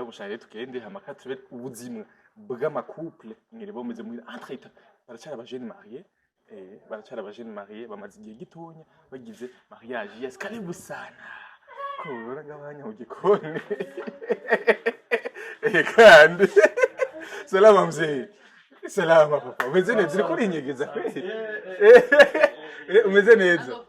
Gushaka tugende hamaka tube ubuzima bw'amakouple ngire bomeze muri entre baracyari abajene marié baracyari abajene marié bamaze igihe gitonya bagize mariage yes karibu sana kubura ngabanya mu gikoni kandi salama mzee salama papa umeze neza uri kurinyegeza umeze neza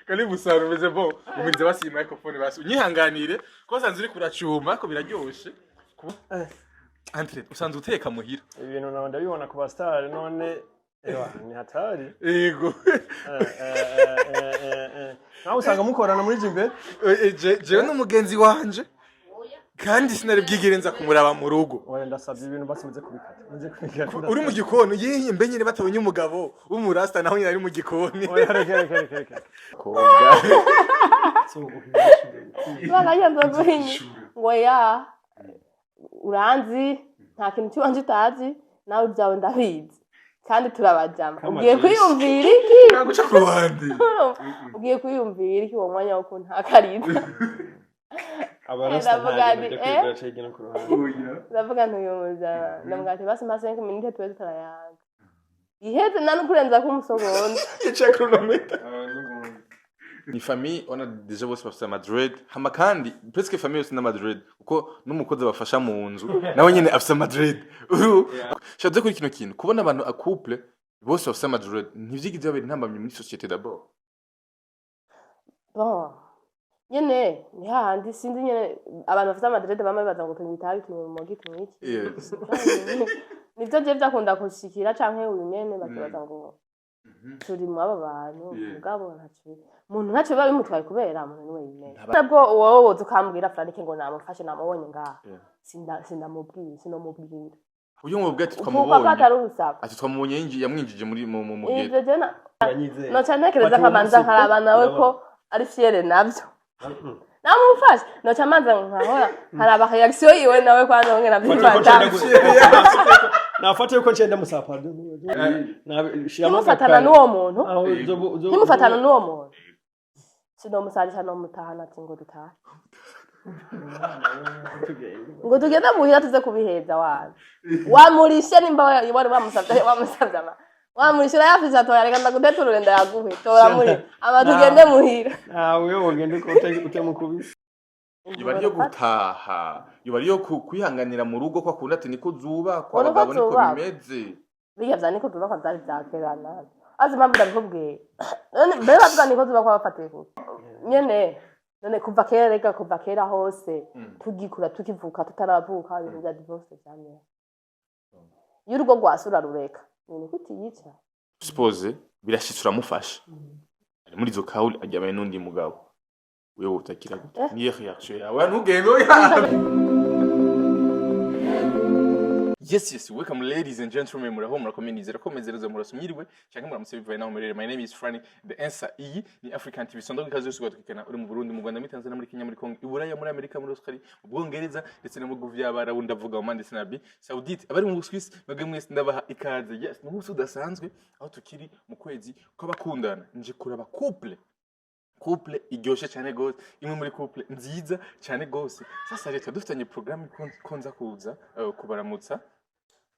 karibu sana umeze bo umeze basi microphone basi unyihanganire ko sanze uri kuracuma ko biraryoshe Andre usanze uteka muhira ibintu nawe ndabibona ku bastar none ni hatari yego nawe usanga mukorana muri jimbe jewe n'umugenzi wanje kandi sinari bwigirenza kumuraba mu rugo oya ndasabye ibintu basimuze kubikata uri mu gikoni yiye mbe nyine batabonye umugabo w'umurasta naho nyine ari mu gikoni oya reka koga bagayenza guhinyi ngo ya uranzi nta kintu cyanje utazi nawe byawe ndabizi kandi turabajama ugiye kwiyumvira iki naguca ku ruhande ugiye kwiyumvira iki uwo mwanya wo kuntakarira abarasta ntabwo kwigura cegena ku ruhande ndavuga ntuyumuza ndamugati basi maze 5 minutes tuwe turayaga iheze nanu kurenza ku musogonda ica chronometer ni famille on a déjà bose bafite Madrid hama kandi presque famille yose na Madrid uko n'umukozi bafasha mu nzu nawe nyine afite Madrid shaje kuri kino kintu kubona abantu a couple bose bafite Madrid ntivyigize babiri ntambamye muri société d'abord bon nyene ni hahandi sinzi nyene abantu bafite Madrid bamwe baza ngo tubitabi mu gito iki yes nivyo je byakunda kushikira canke uyu nyene bakibaza ngo turi mu aba bantu mugabo ntacu umuntu ntacu biba bimutwaye kubera umuntu niwe yimene nabwo wowe woza ukambwira Frank ngo namufashe namubonye ngaha sindamubwira sinomubwira uyu ngo bwati twamubonye ati twamubonye yamwinjije muri mu mugihe ivyo je no cyanekereza nkabanza nkaraba nawe ko ari fiere navyo namufashe no cyamanza nkahora haraba reaction yiwe nawe kwano ngena byifata nafate yuko ncenda musapado nimufatana n'uwo muntu nimufatana n'uwo muntu sinomusalisha no mutahana ati ngo dutaha ngo tugende muhira tuze kubiheza wana wamurishe nimba wari wamusavye wamurishira yafisa toya reka ndaguteturure ndayaguhe tora muri aba tugende muhira nawe wogende ko utemukubise Yubariyo gutaha yubariyo kwihanganira mu rugo kwa kundi ati niko zuba kwa bagabo niko bimeze bigavya niko zuba kwa byari byakerana azima ndabikubwiye none bera bavuga niko zuba kwa bafatiye ko nyene none kuva kera hose tugikura tukivuka tutaravuka ibintu bya divorce cyane y'urugo rwasura rureka none kutiyica suppose birashitsura mufasha ari muri zo kauli ajyamaye n'undi mugabo wewe utakira gute niye reaction yawe ntugende Yes, welcome ladies and gentlemen. Muraho murakomenizera ko mezereza murasumyiriwe cyangwa muramutse bivaye naho merere. My name is Franny. The answer iyi ni African TV. Sondo gikaze yose gwatukana uri mu Burundi, mu Rwanda, muri Tanzania, muri Kenya, muri Congo, Iburaya, muri Amerika, muri Australia, mu Bwongereza ndetse no mu bihugu by'abarabu ndavuga mu Mande Sinabi, Saudite, abari mu Swiss, mwebwe mwese ndabaha ikaze. Yes, ni umunsi udasanzwe aho tukiri mu kwezi kw'abakundana. Nje kuraba couple iryoshe cyane gose, imwe muri couple nziza cyane gose. Sasa reka dufitanye programme konza kuza kubaramutsa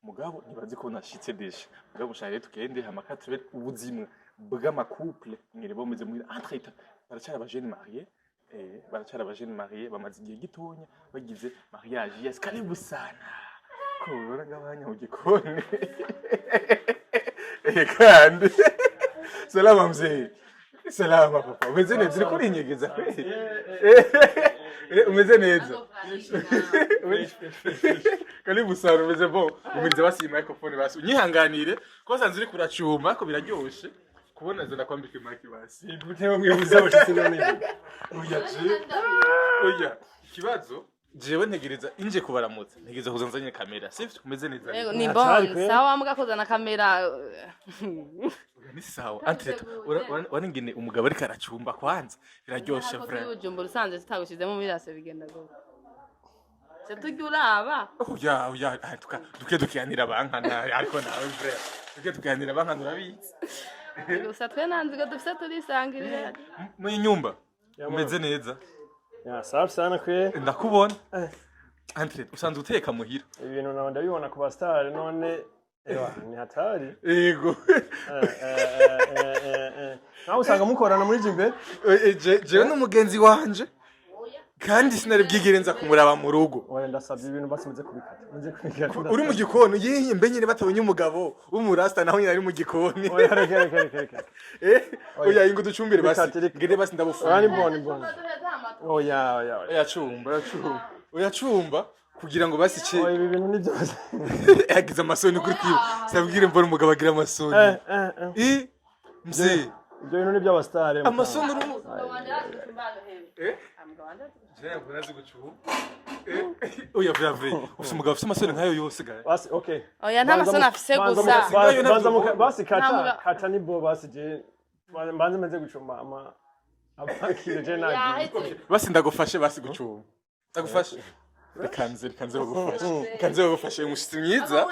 mugabo nibazi ko nashitse desha mugabo shaye tugende hamaka tube ubuzima bw'amakouple ngire bomeze muri entre baracyari abajene marié baracyari abajene marié bamaze igihe gitonya bagize mariage yes karibu sana kubura ngabanya mu gikoni kandi salama mzee salama papa umeze neza uri kurinyegeza umeze neza karibu sana umeze bo umeze basi microphone basi unyihanganire ko sanze uri kuracuma ko biraryoshe kubona zana kwambika mic basi gutewe mwibuza bashitse none oya kibazo jewe ntegereza inje kubaramutsa ntegereza kuzanzanye kamera sifite umeze neza yego ni bon sawa mugakozana kamera ni sawa antrete waningene umugabo ari karacumba kwanza biraryoshe frère ujumbo rusanze zitagushizemo mirase bigenda gose se tujuraba oya duke abankana ariko nawe frère duke abankana urabitse gusa twe nanziga dufite turisangirira mu nyumba umeze neza Ya safi sana kwe. ndakubona Andre usanzwe uteka muhira Ibintu nawe ndabibona ku bastar none ni hatari. yego Nawe usanga mukorana muri Jimbe? jewe n'umugenzi wanje kandi sinari bwigire nza kumuraba mu rugo Oya ndasabye ibintu basimuze kubikata. Muze kubikata. uri mu gikoni yiye mbe nyine batabonye umugabo w'umurasta naho nyine ari mu gikoni Oya reka. oya ingo ducumbire basi Reka. ngire basi ndabufunga Ani bon. Oya. oya cumba kugira ngo basi ce Oya ibi bintu ni byose. yagize amasoni kuri kiyo sabwire mbona umugabo agira amasoni mzee Ibyo bintu ni by'abastar. amasoni urumu oya vravre ufite umugabo ufite amasoni nkayo yose gaye Basi okay. oya nta masoni afise gusa Basi kata ni bo basi je. Mbanze meze gucuma abakire je nagiye. basi ndagufashe basi gucuma ndagufashe kanze bagufashe umushitsi mwiza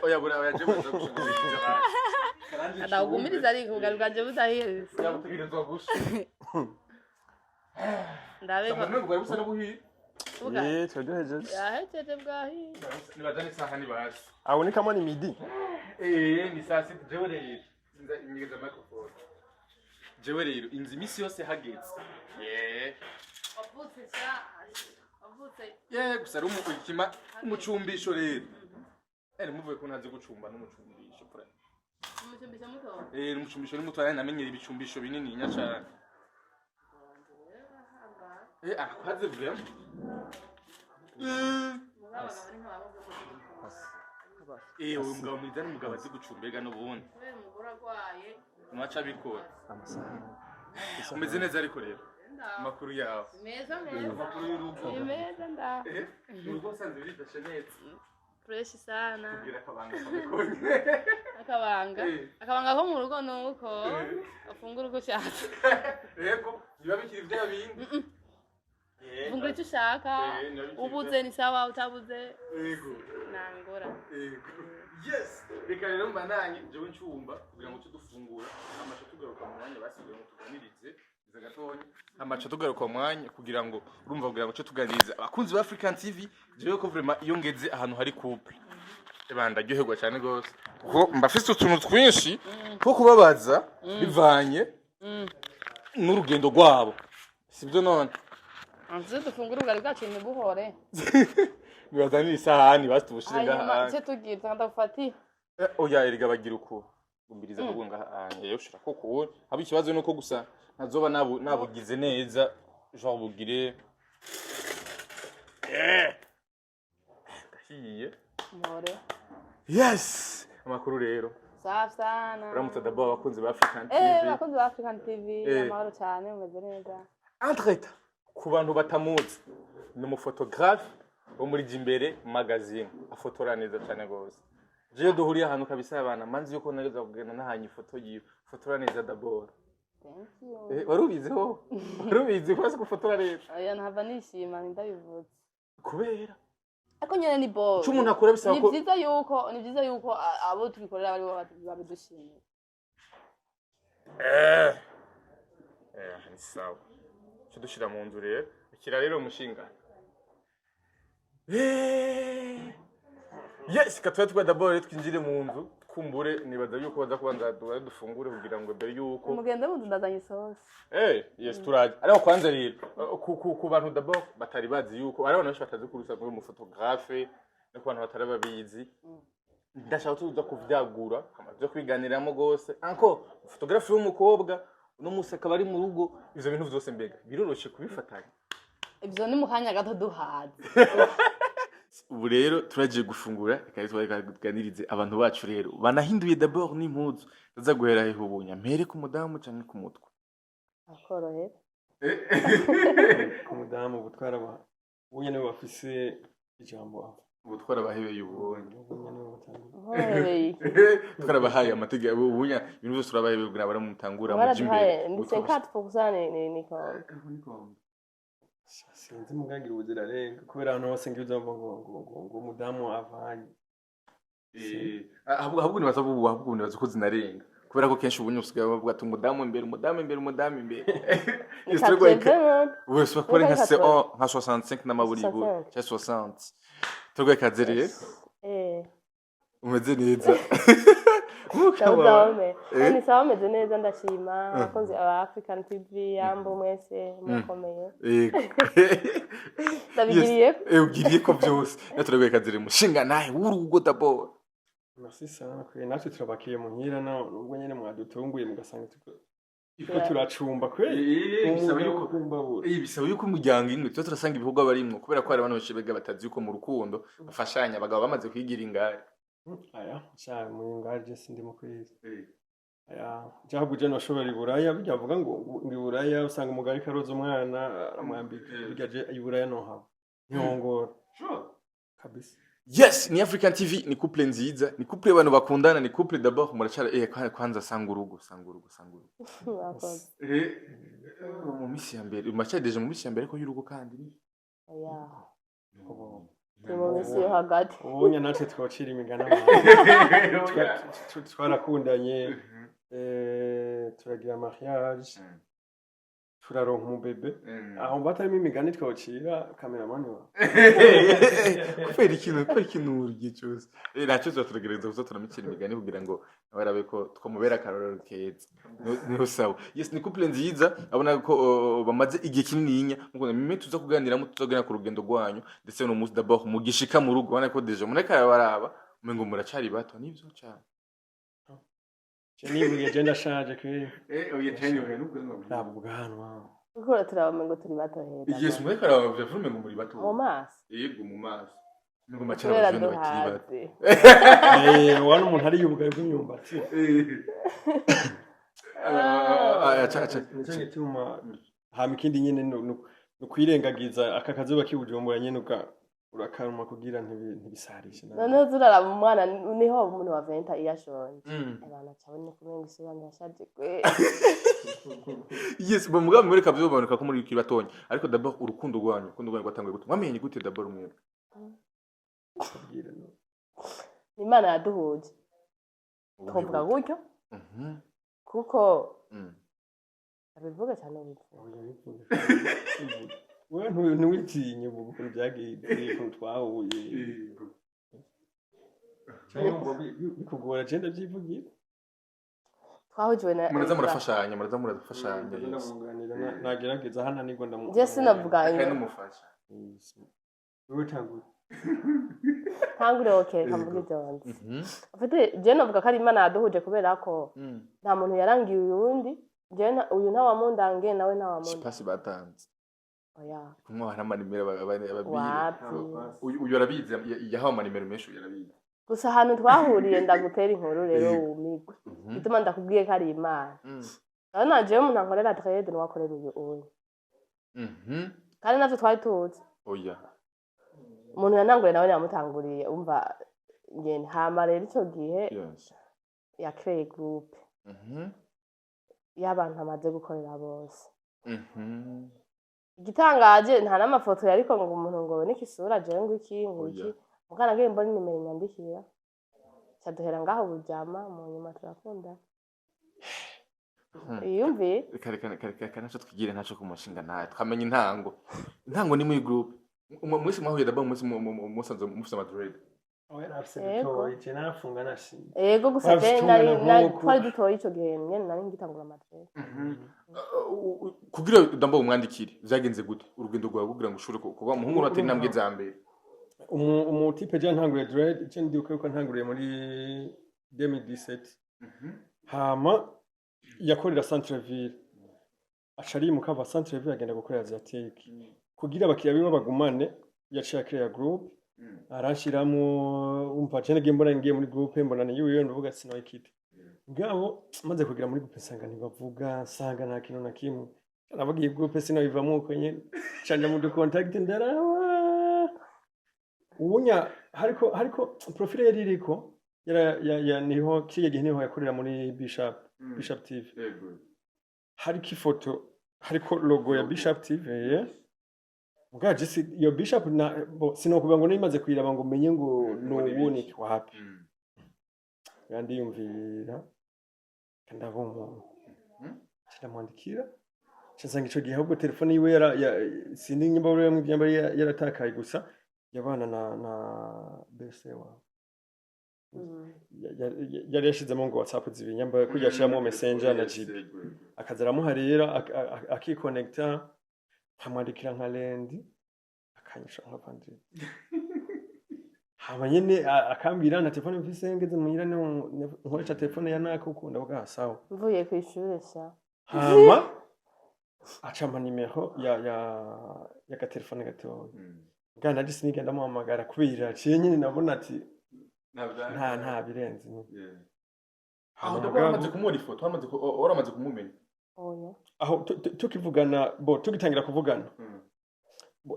oya bura oya je baza gushika ndagumiriza ariko ubugari bwanje budahiye yabutegerezwa gusha ndabeko Samwe bwari busa n'ubuhiye Twaduhejeje. yahejeje bwahiye nibajane isaha ni basi Aboneka mo ni midi. ni saa sita jewe rero nyigeza microphone jewe rero inzi imisi yose hageze gusa ari umukima umucumbisho rero muvuye ko ntazi gucumba n'umucumbisho n'umucumbisho n'umutwara namenyera ibicumbisho binini nya cyane akwaze vraiment uyu mugabo mwiza n'umugabo azi gucumbega n'ubundi mwaca bikora umeze neza ariko rero amakuru yawe amakuru y'urugo urugo usanzwe bifashe neza fresh sana kugira akabanga ko mu rugo nuko afungura uko ushaka yego biba bikiri bya bindi fungura icyo ushaka ubuze ni sawa utabuze yego nangora yes reka rero mba nanjye jewe ncumba kugira ngo tudufungura amacho tugaruka mu mwanya basigaye ngo tuganirize gatonya amacho tugaruka mu mwanya kugira ngo urumva kugira ngo cyo tuganirize abakunzi ba African TV jewe ko vraiment iyo ngeze ahantu hari couple ebanda ryoherwa cyane gose ko mbafise utuntu twinshi two kubabaza bivanye n'urugendo rwabo sibyo none anze dufungura ubugari bwacu ni buhore nibazanira isahani basi tubushire ngaha cyo tugiye ndafati oya erega bagira uko gumbiriza kugunga yo ushira ko kuwe haba ikibazo nuko gusa nazoba nabugize neza genre bugire ndahiye more yes amakuru rero safi sana uramutse d'abord abakunzi ba African TV abakunzi ba African TV amahoro cyane umeze neza entreta ku bantu batamuzi ni umufotographe wo muri Jimbere magazine afotora neza cyane gose je duhuriye ahantu kabisa abana manzi yuko nageza kugenda nahanye ifoto yiwe fotora neza d'abord thank you warubizi kwase gufotora neza aya ntava nishima ndabivutse kubera ako nyene ni bo cyo umuntu akora bisaba ko ni byiza yuko abo tubikorera bari babidushimiye ni sawa cyo dushira mu nzu rero ikira rero umushinga yes katwa twa d'abord twinjire mu nzu kumbure nibaza yuko baza kubanza dufungure kugira ngo mbere yuko umugende mu nzu ndazanye sauce yes turaje ariko kwanza rero ku bantu d'abord batari bazi yuko ari abantu benshi batazi kurusa muri umufotographe no ku bantu batari babizi ndashaka tuza kuvyagura amaze kwiganiramo gose anko photographe w'umukobwa no museka bari mu rugo ivyo bintu vyose mbega biroroshe kubifatanya ivyo ni mu kanya gato duhaze ubu rero turagiye gufungura kandi twaganirize abantu bacu rero banahinduye d'abord n'impuzu ndaza guhera he ubunya mpere ku mudamu canke ku mutwe akorohera Ku mudamu gutwara unyene bafise ijambo ubutwara abahebeye ubonye twarabahaye amategeko ubunya ibintu byose turabahebeye kugira bara mutangura mu jimbere ni 50% ni ko sinzi mugangira ubuzirarenga kubera hano hose ngiye ngo umudamu avanye ahubwo nibaza ko zinarenga kubera ko kenshi ubunye usigaye bavuga ati umudamu imbere Reka twebwe wese bakora nka 65 n'amaburibu cya 60 turwe kazereye umeze neza ni sawa meze neza ndashima abakunzi aba African TV yambo mwese mukomeye ugiriye ko byose naturwe kazereye mushinga nahe w'urugo dabo. Merci sana kwe natwe turabakiye muhira na ubwo nyene mwadutunguye mugasanga iko turacumba kwe bisaba yuko umuryango imwe tuba turasanga ibihugu barimwo kubera ko hari abantu benshi bega batazi yuko mu rukundo bafashanya abagabo bamaze kwigira ingari aya cyane mu ngari sindi mu kwezi aya jabu je no shobora iburaya byavuga ngo iburaya usanga umugari karoza umwana aramwambika bigaje iburaya no haba nyongora kabisa. Yes, ni African TV, ni couple nziza, ni couple abantu bakundana, ni couple d'abord murachara kwanza sangurugo. Mu misi ya mbere, murachara deje mu misi ya mbere ko y'urugo kandi ni. Oya. Mu misi yo hagati. Ubunya natwe twacira imigana. Twarakundanye turagira mariage. Turaronka umubebe aho batarimo imigani twocira cameraman wa kubera ikintu urye cyose nacyo turagerageza kuzo turamikira imigani kugira ngo barabe ko twamubera karorero keza niho sawa. Yes, ni couple nziza abona ko bamaze igihe kinininya ngo mime tuza kuganiramo tuzogana ku rugendo rwanyu ndetse no musi d'abord mugishika mu rugo bana ko deje muneka baraba umengo muracari bato nivyo cyane. Cheni buri agenda shaje kwe oya cheni oya nubwo nabwanwa uko turabamengo turi bato hera. Yes, muneka aravuye vume ngo muri bato mu maso yego mu maso ngo macara abajene bakiri bato wana umuntu ari yubugaye bw'imyumbati acha nicyo gituma hama ikindi nyene no kwirengagiza aka kazuba kibujumbura nyene urakaruma kugira ntibisarishe none zuraraba umwana niho umuntu wa venta iyashonje abana cyabone kumenga isura ndashaje kwe. Yes, bamugamwe muri kabyo babonuka ko muri kibatonya ariko d'abord urukundo rwanyu rwatangiye gute mwamenye gute d'abord umwe Imana yaduhuje twavuga gutyo kuko abivuga cyane wewe ntiwitinye mu bukuru byagiye ko twahuye cyangwa bikugora genda byivugira twahujwe na murafashanya nagerageza hana nigo ndamu je sinavuga kandi umufasha wewe tangure okay kamvuga byonze afite je navuga ko ari Imana yaduhuje kubera ko nta muntu yarangiye uyundi je uyu nta wamundangiye nawe nta wamunda pasi batanze oya kumwana amanimero uyu arabizi yahawe amanimero menshi yarabizi gusa ahantu twahuriye ndagutera inkuru rero umigwe bituma ndakubwiye ko ari Imana none je umuntu ankorera trade no wakorera uyu kandi navyo twari tuzi oya umuntu yananguye nawe yamutanguriye umva ngene hama rero ico gihe ya create group y'abantu amaze gukorera bose igitangaje nta n'amafoto yariko ngo umuntu ngo niki isura je ngo iki mukana ngiye mbona nimero nyandikira cyaduhera ngaho bujama mu nyuma turakunda yumvi kare naco twigire naco kumushinga naye twamenye intango ni muri group mwese mwahuye d'abord musanze mufite Madrid ego gusa nari twari dutoye ico gihe nyene nari ngitangura Madrid kugira d'abord umwandikire vyagenze gute urugendo rwawe kugira ngo ushobore kuba umuhungu atari intambwe za mbere umutipe je ntanguriye Madrid icyo ndibuka yuko ntanguriye muri 2017 hama yakorera Centreville acari mu kava Centreville agenda gukorera Asiatique kugira abakiriya biwe bagumane yaciye create group arashiramo umva cyane gembona ngiye muri group mbona ni yiwe ndavuga sino ikiti ngabo maze kugira muri group sanga ntibavuga sanga nta kintu na kimwe nabagiye group sino bivamo uko nyene canja mu contact ndarawa ubunya hariko profile yaririko ya niho kiye gihe niho yakorera muri Bishop TV hariko ifoto hariko logo ya Bishop TV Mugaje si yo Bishop na sinokuba ngo nimaze kwiraba ngo menye ngo no wone wapi. Yandi yumvira ndabona umuntu ndamwandikira nsanga ico gihe ahubwo telefone yiwe sindi nyimba uri mu byamba yaratakaye gusa yabana na bese wawe yari yashizemo ngo WhatsApp zibinyamba kujya ashiramo messenger na GP akaza aramuharira akikonekta nkamwandikira nka lendi akanyisha nka vendredi hama nyene akambira na telefone mfise ngeze muhira nkoresha telefone ya naka ukunda bwa sawa mvuye ku ishuri sha hama acampa nimero ya telefone gatoya ngana disi nigenda muhamagara kubira ciye nyine nabona ati nta birenze aho ndabamaze kumura ifoto waramaze kumumenya oya aho tukivugana tugitangira kuvugana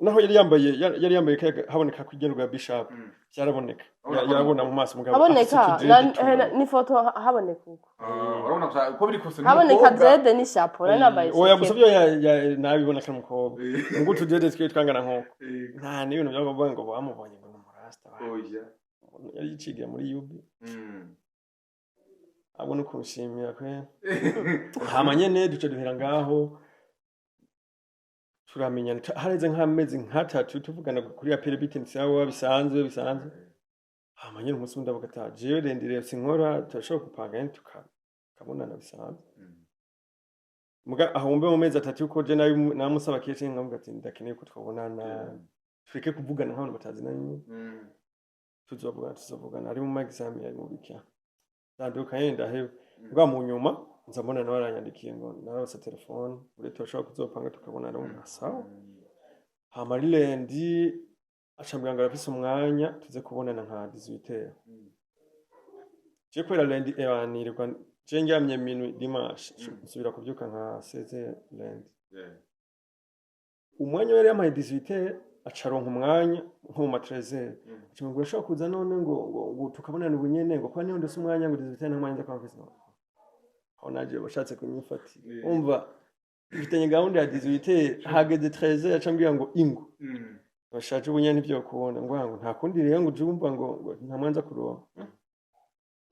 naho yari yambaye haboneka kwigenurwa ya Bishop cyaraboneka yarabona mu maso mugabo haboneka ni foto haboneka uko urabona ko biri kose haboneka zede ni shapo nari nambaye oya musabyo nabibona kana mukobwa ngo tudede twe twangana nkoko nta n'ibintu byavuga ngo bamubonye ngo numurasta oya yari yicigiye muri yubi abone kurushimira kwe hama nyene duce duhera ngaho turamenyana hareze nk'amezi nk'atatu tuvugana kuri apple bitin sawa bisanzwe hama nyene umunsi ndavuga ati jewe rendire sinkora turashobora kupanga nyene tukabonana bisanzwe muga aho mbe mu mezi atatu uko je namusaba kenshi nkavuga ati ndakeneye ko twabonana tureke kuvugana nk'abantu batazinanye tuzovugana ari mu magazine ari mu bikya ndandukanye ndaheba bwa mu nyuma nzabona nawe aranyandikiye ngo narose telefone uri turashobora kuzopanga tukabonana mu sawa hama rilendi acambwira ngo arafise umwanya tuze kubonana nka 18h je kwera lendi nirirwa je ndyamye minwi dimanche nsubira kubyuka nka 16h lendi umwanya wari yamaye 18h acaronka umwanya nko mu 13h cyangwa urashobora kuza none ngo tukabonana ubunyene ngo kwa niho ndose umwanya ngo 18h nta mwanya ndakwamfise aho naje bashatse kunyifatira umva ifitanye gahunda ya 18h hageze 13h acambwira ngo ingo bashaje ubunyene ibyo kubona ngo nta kundi rero ngo ujumva ngo nta mwanza kuronka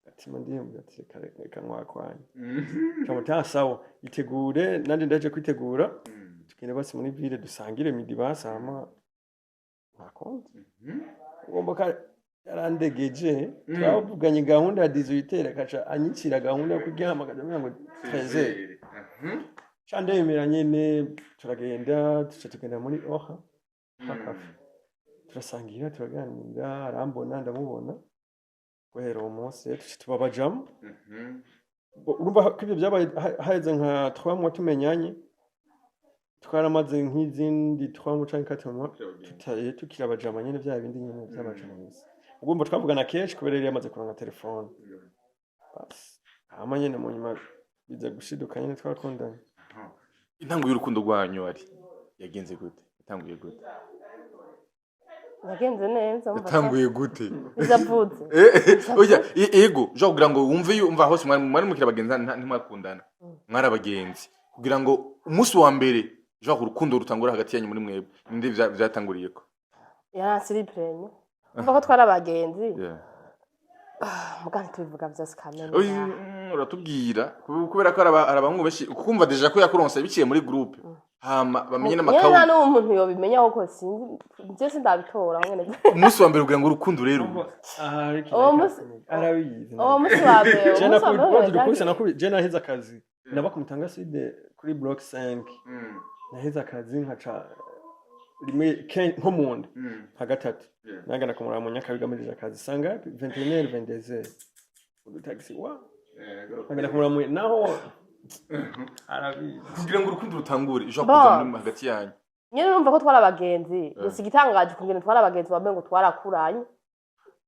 ati mandiyumva ati reka nkwakwanya cyamutaya sawa itegure nanje ndaje kwitegura tukine basi muri ville dusangire midi basama nakonze ngomba ka yarandegeje twavuganye gahunda ya 18h kaca anyicira gahunda yo kuryama kaja ngo 13h candemera nyene turagenda tugenda muri oha hakafi turasangira turaganira arambona ndamubona guhera uwo munsi tubabajamo urumva ko ibyo byabaye haheze nka 3 mois tumenyanye twaramaze nk'izindi 3 mois canke 4 mois tutaye tukirabajama nyene bya bindi nyene by'abajamisi ugomba twavugana kenshi kubera yari yamaze kuronka telefone basi hama nyene mu nyuma biza gushiduka nyene twakundanye intango y'urukundo rwanyu ari yagenze gute yatanguye gute yagenze neza yatanguye gute bizavutse oya ego jo kugira ngo wumve yumva hose mwari mukira bagenza ntimwakundana mwari abagenzi kugira ngo umunsi wa mbere jo urukundo rutangura hagati yanyu muri mwebwe ninde byatanguriye ko yaransiri prenye umva ko twari abagenzi muganga tubivuga byose kamene uratubwira kubera ko arabamwe beshi ukumva deja ko yakuronse biciye muri groupe hama bamenye n'amakawu nta n'umuntu yobimenya ko sinzi je sindabitora mwene umunsi wa mbere kugira ngo urukundo rero arabizi uwo munsi wa mbere je nakubise je naheze akazi nabakumutanga side kuri block 5 naheze akazi nkaca rimwe nko mundi nka gatatu nagana kumura mu nyakabiga muri akazi sanga 21h 22h udutaxi wa nagana kumura mu naho arabizi kugira ngo urukundo rutangure jo kuza muri hagati yanyu nyene numva ko twara abagenzi gusa igitangaje kugira twara abagenzi bamwe ngo twarakuranye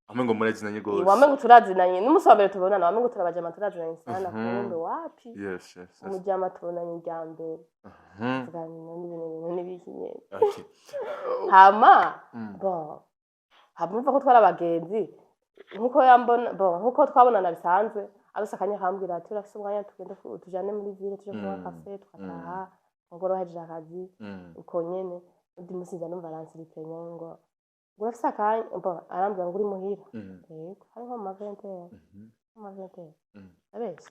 amwe ngo murazinanye gose wamwe ngo turazinanye n'umunsi wa mbere tubonana wamwe ngo turabajama turazinanye sana kumbe wapi yes umujama tubonanye irya mbere tuganira n'ibintu n'ibikinye okay hama hamva ko twara abagenzi nkuko yambona nkuko twabonana bisanzwe arose akanya kambwira ati urafise umwanya tugende tujane muri ville tuje kunywa cafe tukataha ngoroheje akazi uko nyene undi musiza numva aransirikenya ngo urafise akanya arambwira ngo uri muhira yego hariho ama 20h ama 20h abese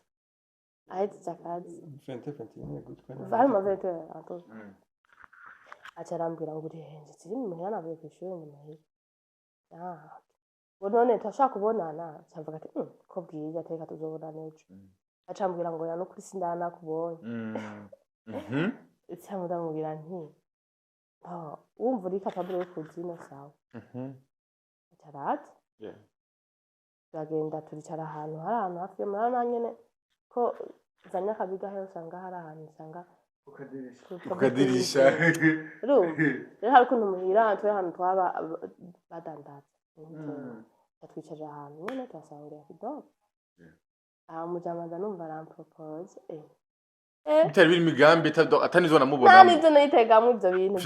ahejeje akazi 2021 gutwa vari mu vete ato aca arambwira ngo uri henze ziri muhira navuye kw'ishuri ngo muhira ngo none turashaka kubonana cavuga ati ko bwije ateka tuzobonana ejo aca ambwira ngo ya no kuri sindanakubonye aca ndamubwira nti wumva uri capable yo kuzina sawa aca araza turagenda turicara ahantu hari ahantu hafi y'umurana nyene ko zanya akabiga he usanga hari ahantu usanga ukadirisha rero hari ukuntu muhira twe ahantu twaba badandaza twicaje ahantu nyene turasangirira kidogo mujamaza numva arampropose bitari biri imigambi atanizo namubonamo nta nivyo nayitegamwo ivyo bintu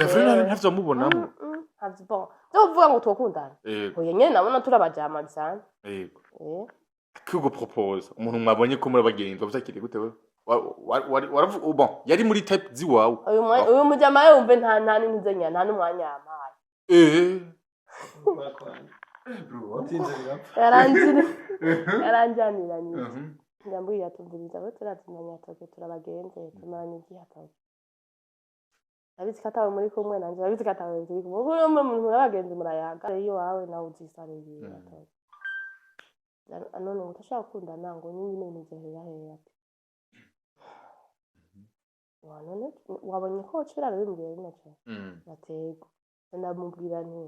ntavyo mubonamo havyo bon uvuga ngo twokundana oya nyene nabona turabajama bisanzwe yego kugo propose umuntu mwabonye ko muri abagenzi bavuze gute wewe waravuga bon yari muri type ziwawe uyu mujama yumve nta n'intuzenya nta n'umwanya yampaye yaranjaniranye ndambwira tuvuriza abo turazimanya toke turabagenze tumaranye igihe atoke abizi katawe muri kumwe nanje abizi katawe turi kumwe uyu muntu murabagenzi murayaga iyo wawe nawe uzisarira atoke none utashaka gukundana ngo nyine nizehera hehe ati none wabonye ko ucira bimbwiye bino cyane batego ndamubwira nti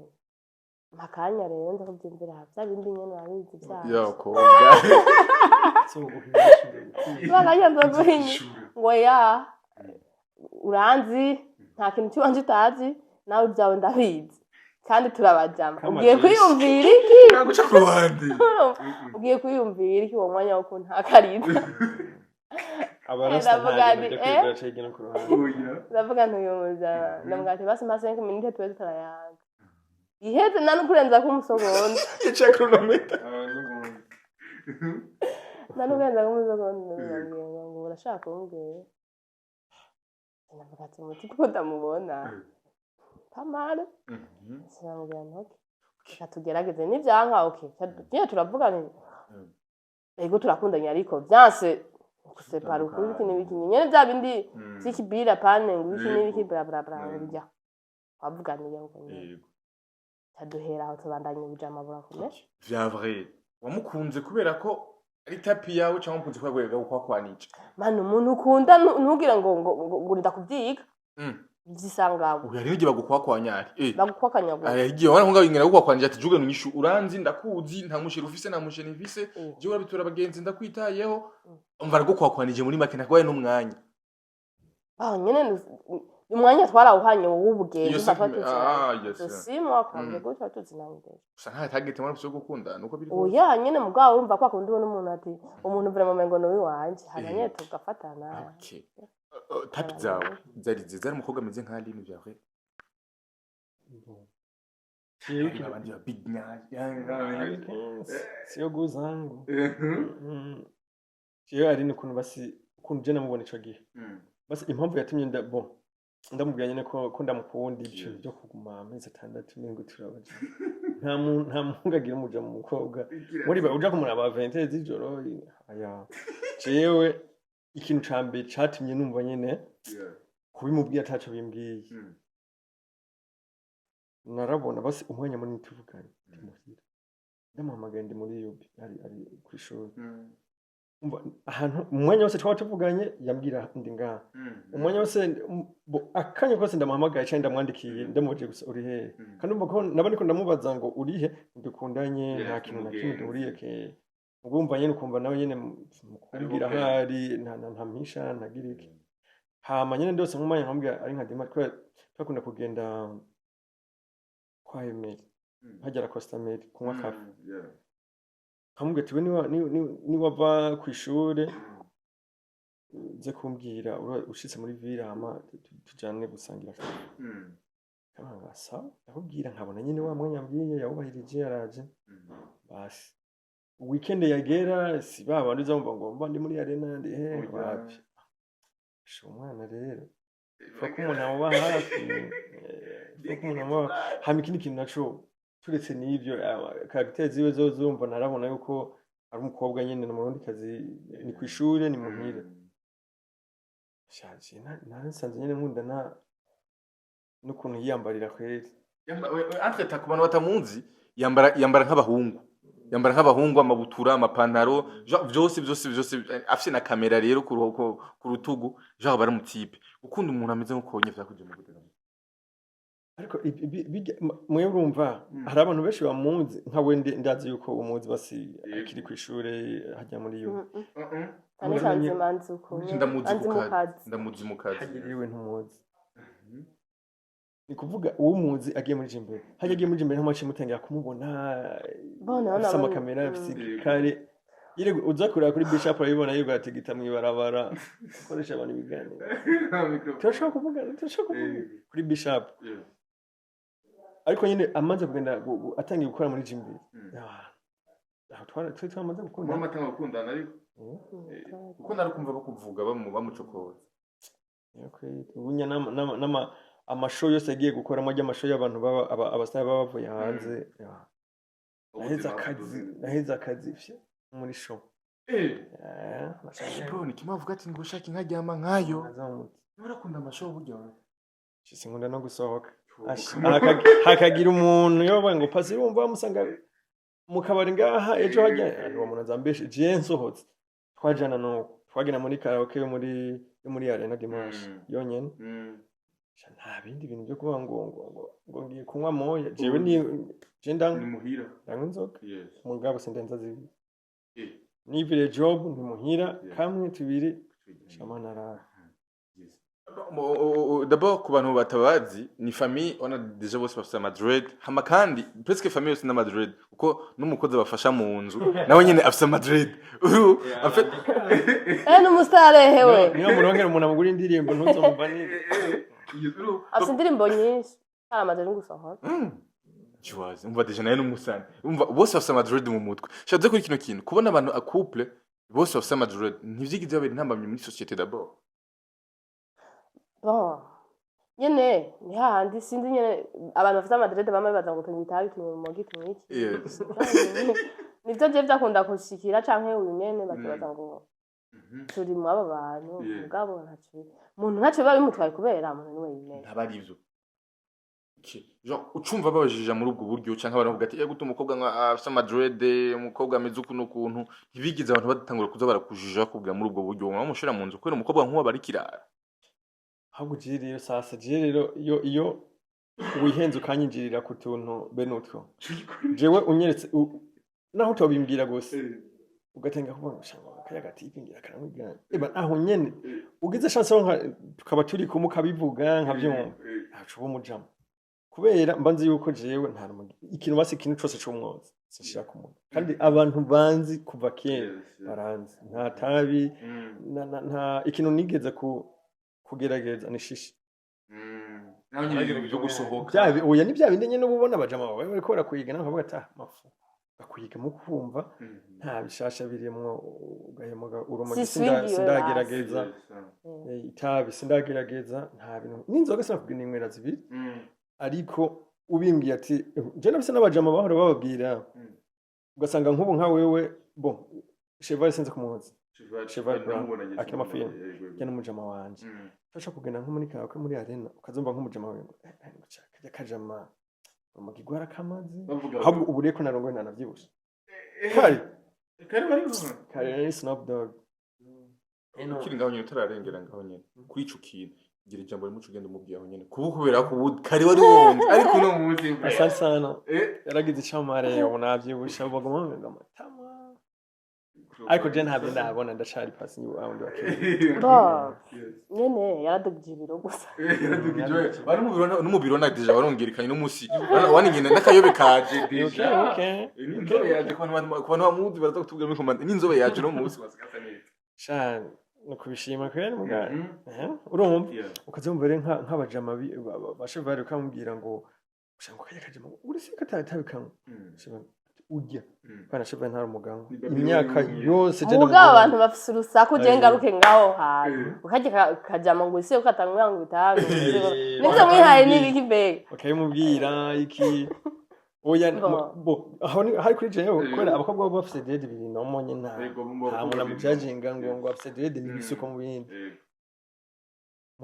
makanya rero nza kubyumvira bya bindi nyene abizi byaje yakobwa bakanya nzoguhinye ngo ya uranzi nta kintu cyanje utazi nawe byawe ndabizi kandi turabajama ugiye kwiyumvira iki naguca ku ruhande ugiye kwiyumvira iki uwo mwanya wo kuntakarira abarasta ntacegera ku ruhande ndavuga ntuyumuza ndavuga ati basi mpa 5 minutes tuwe turayaga iheze nani kurenza kumusogonda ica chronometer nani kurenza kumusogonda ngo urashaka kumbwira ndavuga ati muti ko ndamubona pamare sinamubwira ntoki reka tugerageze n'ivyanka okay tugiye turavuga ni ego turakundanye ariko byanse kusepara ukuri biki n'ibiki nyene bya bindi zikibira pane ngo biki n'ibiki bla bla bla ngujya wavuganiye ngo yego taduhera aho tubandanye ubujama burakomeye vya vrai wamukunze kubera ko ari tapi yawe cyangwa mukunze kwagwega ukwakwanice manu umuntu ukunda ntugira ngo urinda kubyiga byisangabo uyari ngiye bagukwakwanyari bagukwakanyago aragiye wana hunga ingera gukwakwanje ati juge nunyishu uranzi ndakuzi nta mushira ufise na mushira nivise je urabitura abagenzi ndakwitayeho umva ragukwakwanyije muri make nakwaye n'umwanya nyene umwanya twarawuhanye wowe ubugenzi yes akwambye gutyo tuzinangiye usa nta target mwana byo gukunda nuko biri oya nyene mugabo urumva kwa kundi ubona umuntu ati umuntu vure mu mengo no wiwanje hanyanye tugafatana okay tapi zawe zari zari umukobwa ameze nka Aline bya vrai abandi ba big siyo guzangu siyo Aline ukuntu basi ukuntu je namubona ico gihe basi impamvu yatumye ndamubwira nyene ko ndamukunda ibyo byo kuguma amezi 6 n'ingo turabaje nta muntu agira umuja mu mukobwa muri uja kumuraba 20 z'ijoro aya jewe ikintu cambe catumye numva nyene kubimubwira ataco bimbwiye narabona basi umwanya muri tuvuganye muhira ndamuhamagaye ndi muri yubi ari kwishuri ahantu umwanya wose twaba tuvuganye yambwira ndi ngaha umwanya wose akanya kose ndamuhamagaye cyane ndamwandikiye ndamuje gusa uri he kandi umva nabone ko ndamubaza ngo uri he dukundanye nta kintu na kimwe duhuriye ke ugumva nyene ukumva nawe nyene mukubwira hari nta mpisha ntagira iki hama nyene ndose nk'umwanya nkambwira ari nka dema twakunda kugenda kwa Emeli hagera Costa Med kunywa kafe kamubwira ati ni wava ku ishure ze kumbwira ushitse muri Virama tujane gusangira kabanga sawa akubwira nkabona nyine wa mwanya mbwiye yawubahirije yaraje basi weekend yagera si baba ndizamva ngo mba ndi muri arena ndi wapi sho mwana rero fako umuntu aba hafi fako umuntu aba hama ikindi kintu naco turetse n'ivyo character ziwe zozumva narabona yuko ari umukobwa nyene n'umurundi kazi ni kw'ishure ni muhire shaje nasanze nyene nkundana n'ukuntu yiyambarira kweri Entreta ku bantu batamuzi yambara nk'abahungu. Yambara nk'abahungu amabutura amapantaro vyose afise na kamera rero ku rutugu genre bari mu type. Ukunda umuntu ameze nkuko nyevya kuje mu gutega. ariko mwe urumva hari abantu benshi bamuzi nka wende ndazi yuko umuzi basi akiri ku ishure hajya muri yo Kandi sanze manzi uko. Ndamuzi mu kazi. hagiriwe ntumuzi ni kuvuga umuzi agiye muri jimbere hajya agiye muri jimbere ntamace mutengera kumubona afise amakamera afise kare yire uza kureba kuri Bishop arabibona yuko ategita mwibarabara akoresha abantu ibiganiro turashaka kuvuga kuri Bishop ariko nyine amaze kugenda atangiye gukora muri jimbere twamaze gukunda Mama gukundana ariko kuko narakumva bakuvuga bamucokoza. ubunya amashow yose yagiye gukoramo amashow y'abantu abasitari baba bavuye hanze naheze akazi muri show Bro nikimavuga ati ngo ushaka inkaryama nkayo urakunda amashow buryo sinkunda no gusohoka hakagira umuntu yobaye ngo pasi urumva bamusanga mu kabari ngaha ejo hajya uwo muntu azambeshe je nsohotse twajana no twagena muri karaoke yo muri Arena Dimanche yonyene nta bindi bintu byo kuba ngo ngiye kunywa moya jewe je ni muhira ndanywa inzoga mugabo sindenza zibi nivire job ni muhira kamwe tubiri shamana ra D'abord ku bantu batabazi ni famille ona deja bose bafite Madrid hama kandi presque famille yose na Madrid uko n'umukozi bafasha mu nzu nawe nyene afite Madrid en fait n'umusitari hewe niyo murongera umuntu amugura indirimbo ntuzomva ni afite indirimbo nyinshi haramaze no gusohora Chiwazi umva deja naye n'umusani umva bose bafite Madrid mu mutwe shaje kuri kino kintu kubona abantu couple bose bafite Madrid ntivyigize babiri ntambamye muri société d'abord. Bon. Nyene ni hahandi sinzi nyene abantu bafite Madrid bamwe baza ngo tunywa itabi tunywa mu giti mwiki. Yes. Nivyo je vyakunda kushikira canke uyu nyene bakibaza ngo turi mu aba bantu mugabo ntacyo biba bimutwaye kubera umuntu niwe yimene. Ntabari ivyo. Genre ucumva babajije muri ubwo buryo canke abantu bavuga ati gute umukobwa nka afite Madrid umukobwa ameze ukuntu ukuntu ntibigize abantu badatangura kuza barakujija kubwa muri ubwo buryo bamushira mu nzu kwera umukobwa nkuwa bari kirara. ahubwo je rero sasa je rero iyo wihenze ukanyinjirira ku tuntu benutwo jewe unyeretse naho tobimbwira gose ugatenga kubona shanga kaya gatipingira karamwigana eba aho nyene ugize chance tukaba turi kumukabivuga nkavyumva acu bomujama kubera mbanzi yuko jewe nta ikintu basi ikintu cyose cy'umwozi sinshira kumuntu kandi abantu banzi kuva kera baranzi nta tabi nta ikintu nigeze kugerageza nishishi naho nyine byo gusohoka byabi oya ni bya bindi nyene ubona abajama bawe bariko barakuyiga naho bavuga ati mafu bakuyiga mu kumva nta bishasha birimo ugahemuga urumogi sindagerageza itabi sindagerageza nta bintu n'inzoga sinakubwira n'inywera zibiri ariko ubimbwiye ati je nabise n'abajama bahora bababwira ugasanga nk'ubu nka wewe bon cheval senze kumuzi cheval akema film cyane umujama wanje fasha kugenda nko muri karaoke muri Arena ukazumva nk'umujama wawe kajya kajama umugigwara kamazi ahubwo ubu reko narongoye nanavyibusha kari ni Snoop Dogg ukiri ngaho nyine utararengera ngaho nyine kuri ico kintu gira ijambo rimuco ugenda umubwiye aho nyine kubera ko kari wari wumva ariko no muzi asasana yaragize icamare ubu navyibusha bagoma ngo amatama ariko je ntabwo ndabona ndacari pasi ni wundi wakiri nyene yaradugije ibiro gusa bari mu biro na deja warongerekanye n'umusi waningenda n'akayobe kaje deja inzobe yaje ku bantu bamuzi baraza kutubwira muri komande n'inzobe yaje no musi basigata neza sha no kubishima kwera muga urumva ukazumva rero nk'abajama bashobora kumubwira ngo ushaka kajya kajama uri se katabikamwe ujya kana shobora ntari umuganga imyaka yose je mugabo abantu bafise urusaku je ngaruke ngaho hantu ukajya kajama ngo ise ukatangwa ngo bitabe nivyo mwihaye n'ibiki mbere ukayimubwira iki oya aho hari kuri jewe kubera abakobwa baba bafise dread bibiri nomonye nta muntu amujajinga ngo afise dread n'ibisuko mu bindi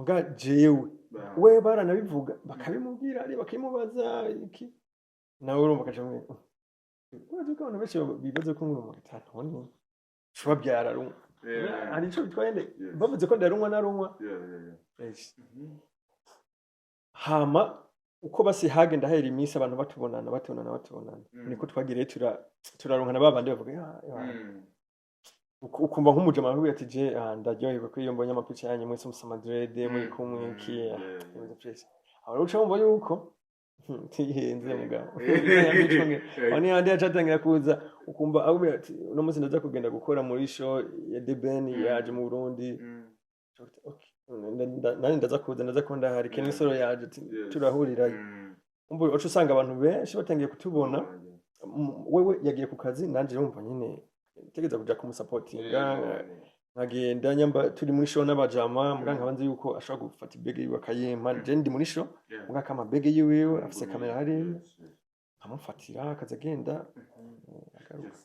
muga jewe we baranabivuga bakabimubwira ari bakamubaza iki nawe urumva kaje mwe waje ko abantu benshi bibaze ko nguru mu gitano shubabyara rumwe hari ico bitwaye bavuze ko ndarumwa narumwa hama uko basi hagenda hahera iminsi abantu batubonana niko twagiriye turarunkana babandi bavuga ukumva nk'umujama aravuga ati je ndaryoherwa ko iyo mbonye amapica yanyu mwese musa Madrid muri kumwe iki aho uca wumva yuko tihenze mugabo oni andi acatangira kuza ukumva avuga ati uno munsi ndaza kugenda gukora muri show ya The Ben yaje mu Burundi nani ndaza kuba hari Kenny Solo yaje turahurirayo umva uca usanga abantu benshi batangiye kutubona wewe yagiye ku kazi nanje yumva nyine tegeza kuja kumusapotinga nkagenda nyamba turi muri show n'abajama muga nkabanze yuko ashobora gufata ibege yiwe akayema je ndi muri show muga kama bege yiwe afise kamera hari amufatira akaza agenda agaruka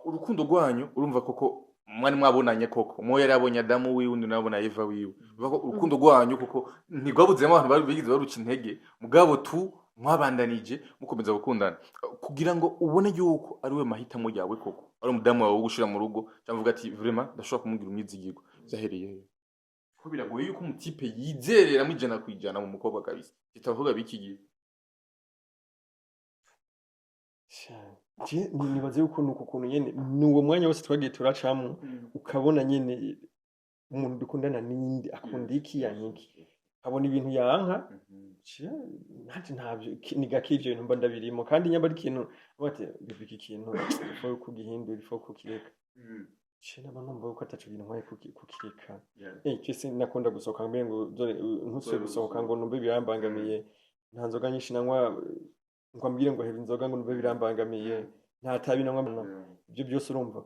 urukundo rwanyu urumva koko mwari mwabonanye koko mo yari abonye Adamu wiwe undi nabona Eva wiwe bako urukundo rwanyu koko ntigwabuzemo abantu bari bigize baruca intege mugabo tu mwabandanije mukomeza gukundana kugira ngo ubone yuko ari we mahitamo yawe koko ari umudamu wawe gushira mu rugo cyangwa ati vraiment ndashobora kumubwira umwizigirwa zahereye ko biragoye yuko umutipe yizerera mu ijana kwijana mu mukobwa kabisa kitavuga bikigiye nibaze yuko nuko kuntu nyene nuwo mwanya wose twagiye turacamo ukabona nyene umuntu dukundana nindi akunda iki yaniki abona ibintu yanka nanje ntabyo nigakivyo ibintu mba ndabirimo kandi nyamba ari ikintu bate bibika ikintu ifo kugihindura ifo kukireka naba numva yuko ataco ibintu nkwaye kukireka kisi nakunda gusohoka mbere ngo ntuse gusohoka ngo numve birambangamiye nta nzoga nyinshi nanywa ngo ambwire ngo hera inzoga ngo numve birambangamiye nta tabi nanywa ibyo byose urumva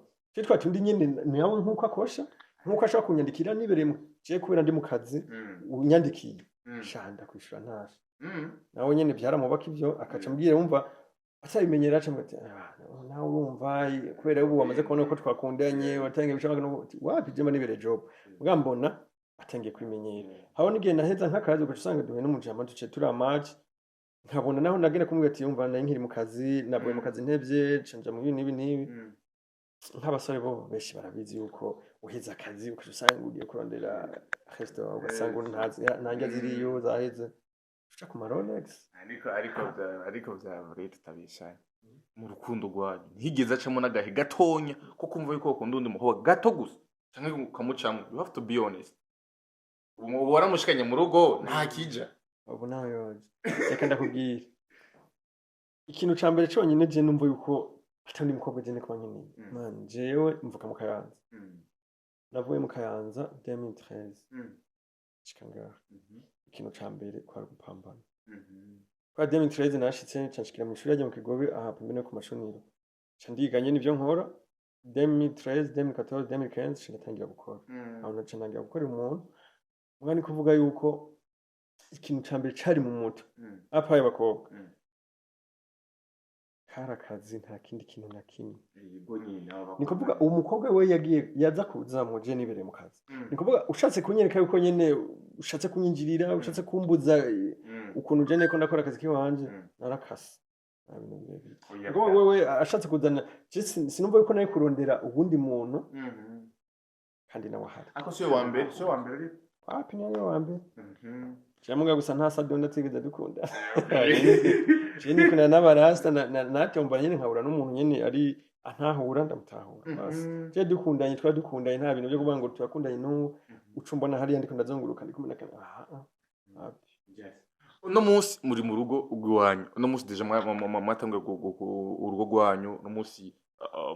twati ndi nyine nawe nkuko akosha nkuko ashaka kunyandikira nibereye je kubera ndi mu kazi unyandikiye shanda kwishura ntaje nawe nyene byaramubaka ivyo akaca mbwire wumva atabimenyera aca mute nawe urumva kubera ubu wamaze kubona ko twakundanye watangiye bishaka no wapi je manibere job mugambona atangiye kwimenyera haho nigihe naheza nk'akazi ugaca usanga duhe n'umujama duce turi match nkabona naho nagenda kumubwira ati yumva naye nkiri mu kazi nabuye mu kazi ntevye canja mu bintu nibi nk'abasore bo benshi barabizi yuko uheza akazi ukaca usanga ugiye kurondera restaurant ugasanga ntanjya ziriyo zaheze uca ku Rolex ariko vya vrai tutabishanya mu rukundo rwanyu ntigeze acamo n'agahe gatonya ko kumva yuko ukunda undi muhoba gato gusa cyangwa ukamucamo you have to be honest ubu waramushikanye mu rugo nta kija ubu nawe yoje reka ndakubwira ikintu ca mbere cyonyine je numva yuko atandi mukobwa je nekwa nyine man jewe mvuka mu Kayanza navuye mu Kayanza 2013 chikanga ikintu ca mbere kwa gupambana kwa 2013 nashitse nshikira mu ishuri ajya mu Kigobe aha pembene ku mashuniro candiganye nivyo nkora 2013 2014 2015 shingatangira gukora aho naca ntangira gukora umuntu mugani kuvuga yuko ikintu ca mbere cari mu muto apaye bakobwa karakazi nta kindi kintu na kimwe ni kuvuga uwo mukobwa we yagiye yaza kuza mu je nibereye mu kazi ni kuvuga ushatse kunyereka yuko nyene ushatse kunyinjirira ushatse kumbuza ukuntu je neko ndakora akazi kiwanje narakase ngo wewe ashatse kuzana sinumva yuko naye kurondera ubundi muntu kandi nawe hari ako siyo wa mbere wapi niyo wa mbere Jamuga gusa nta sado ndatigeze dukunda. Jeni kuna n'abarasta natomba nyene nkabura n'umuntu nyene ari antahura ndamutahura. Basi. Je dukundanye dukundanye nta bintu byo kuvuga ngo turakundanye no ucumbona hari yandi ndazunguruka ndikumena kana. Uno munsi muri mu rugo ugwanyu. Uno munsi deje mwatangwe urugo gwanyu. Uno munsi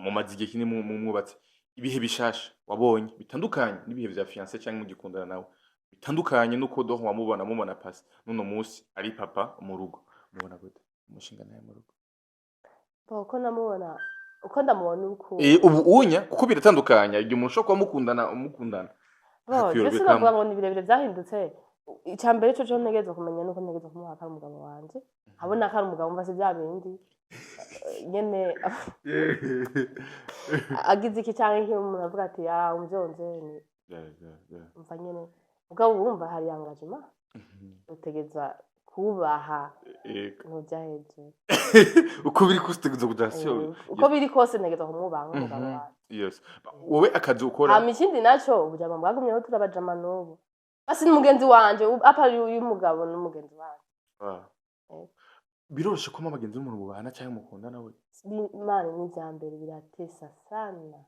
mu mazige kini mu mwubatse. Ibihe bishasha wabonye bitandukanye n'ibihe vya fiancé cyangwa mugikundana nawe. Bitandukanye nuko doho wamubona pasi nuno munsi ari papa mu rugo mubona gute umushinga naye mu rugo bako namubona uko ndamubona uko ubu unya kuko biratandukanye igihe umuntu shoko mukundana Ese navuga ngo ni birebire byahindutse icyambere cyo ntegeze kumenya nuko ntegeze kumuha akari umugabo wanje abona akari umugabo mvase bya bindi nyene agize iki cyangwa iki umuntu avuga ati umvyonze ni mva nyene ubwo wumva hari engagement utegeza kubaha ntuja hejuru uko biri kose utegeza kudasiyo uko biri kose ntegeza kumwubaha nk'umugabo wawe yes wowe akazi ukora hama ikindi naco ubujama bwagumyeho turabajama n'ubu basi ni mugenzi wanje apari uyu mugabo n'umugenzi wanje biroroshe ko abagenzi b'umuntu bubana cyangwa mukunda nawe imana ni ivya mbere biratesa sana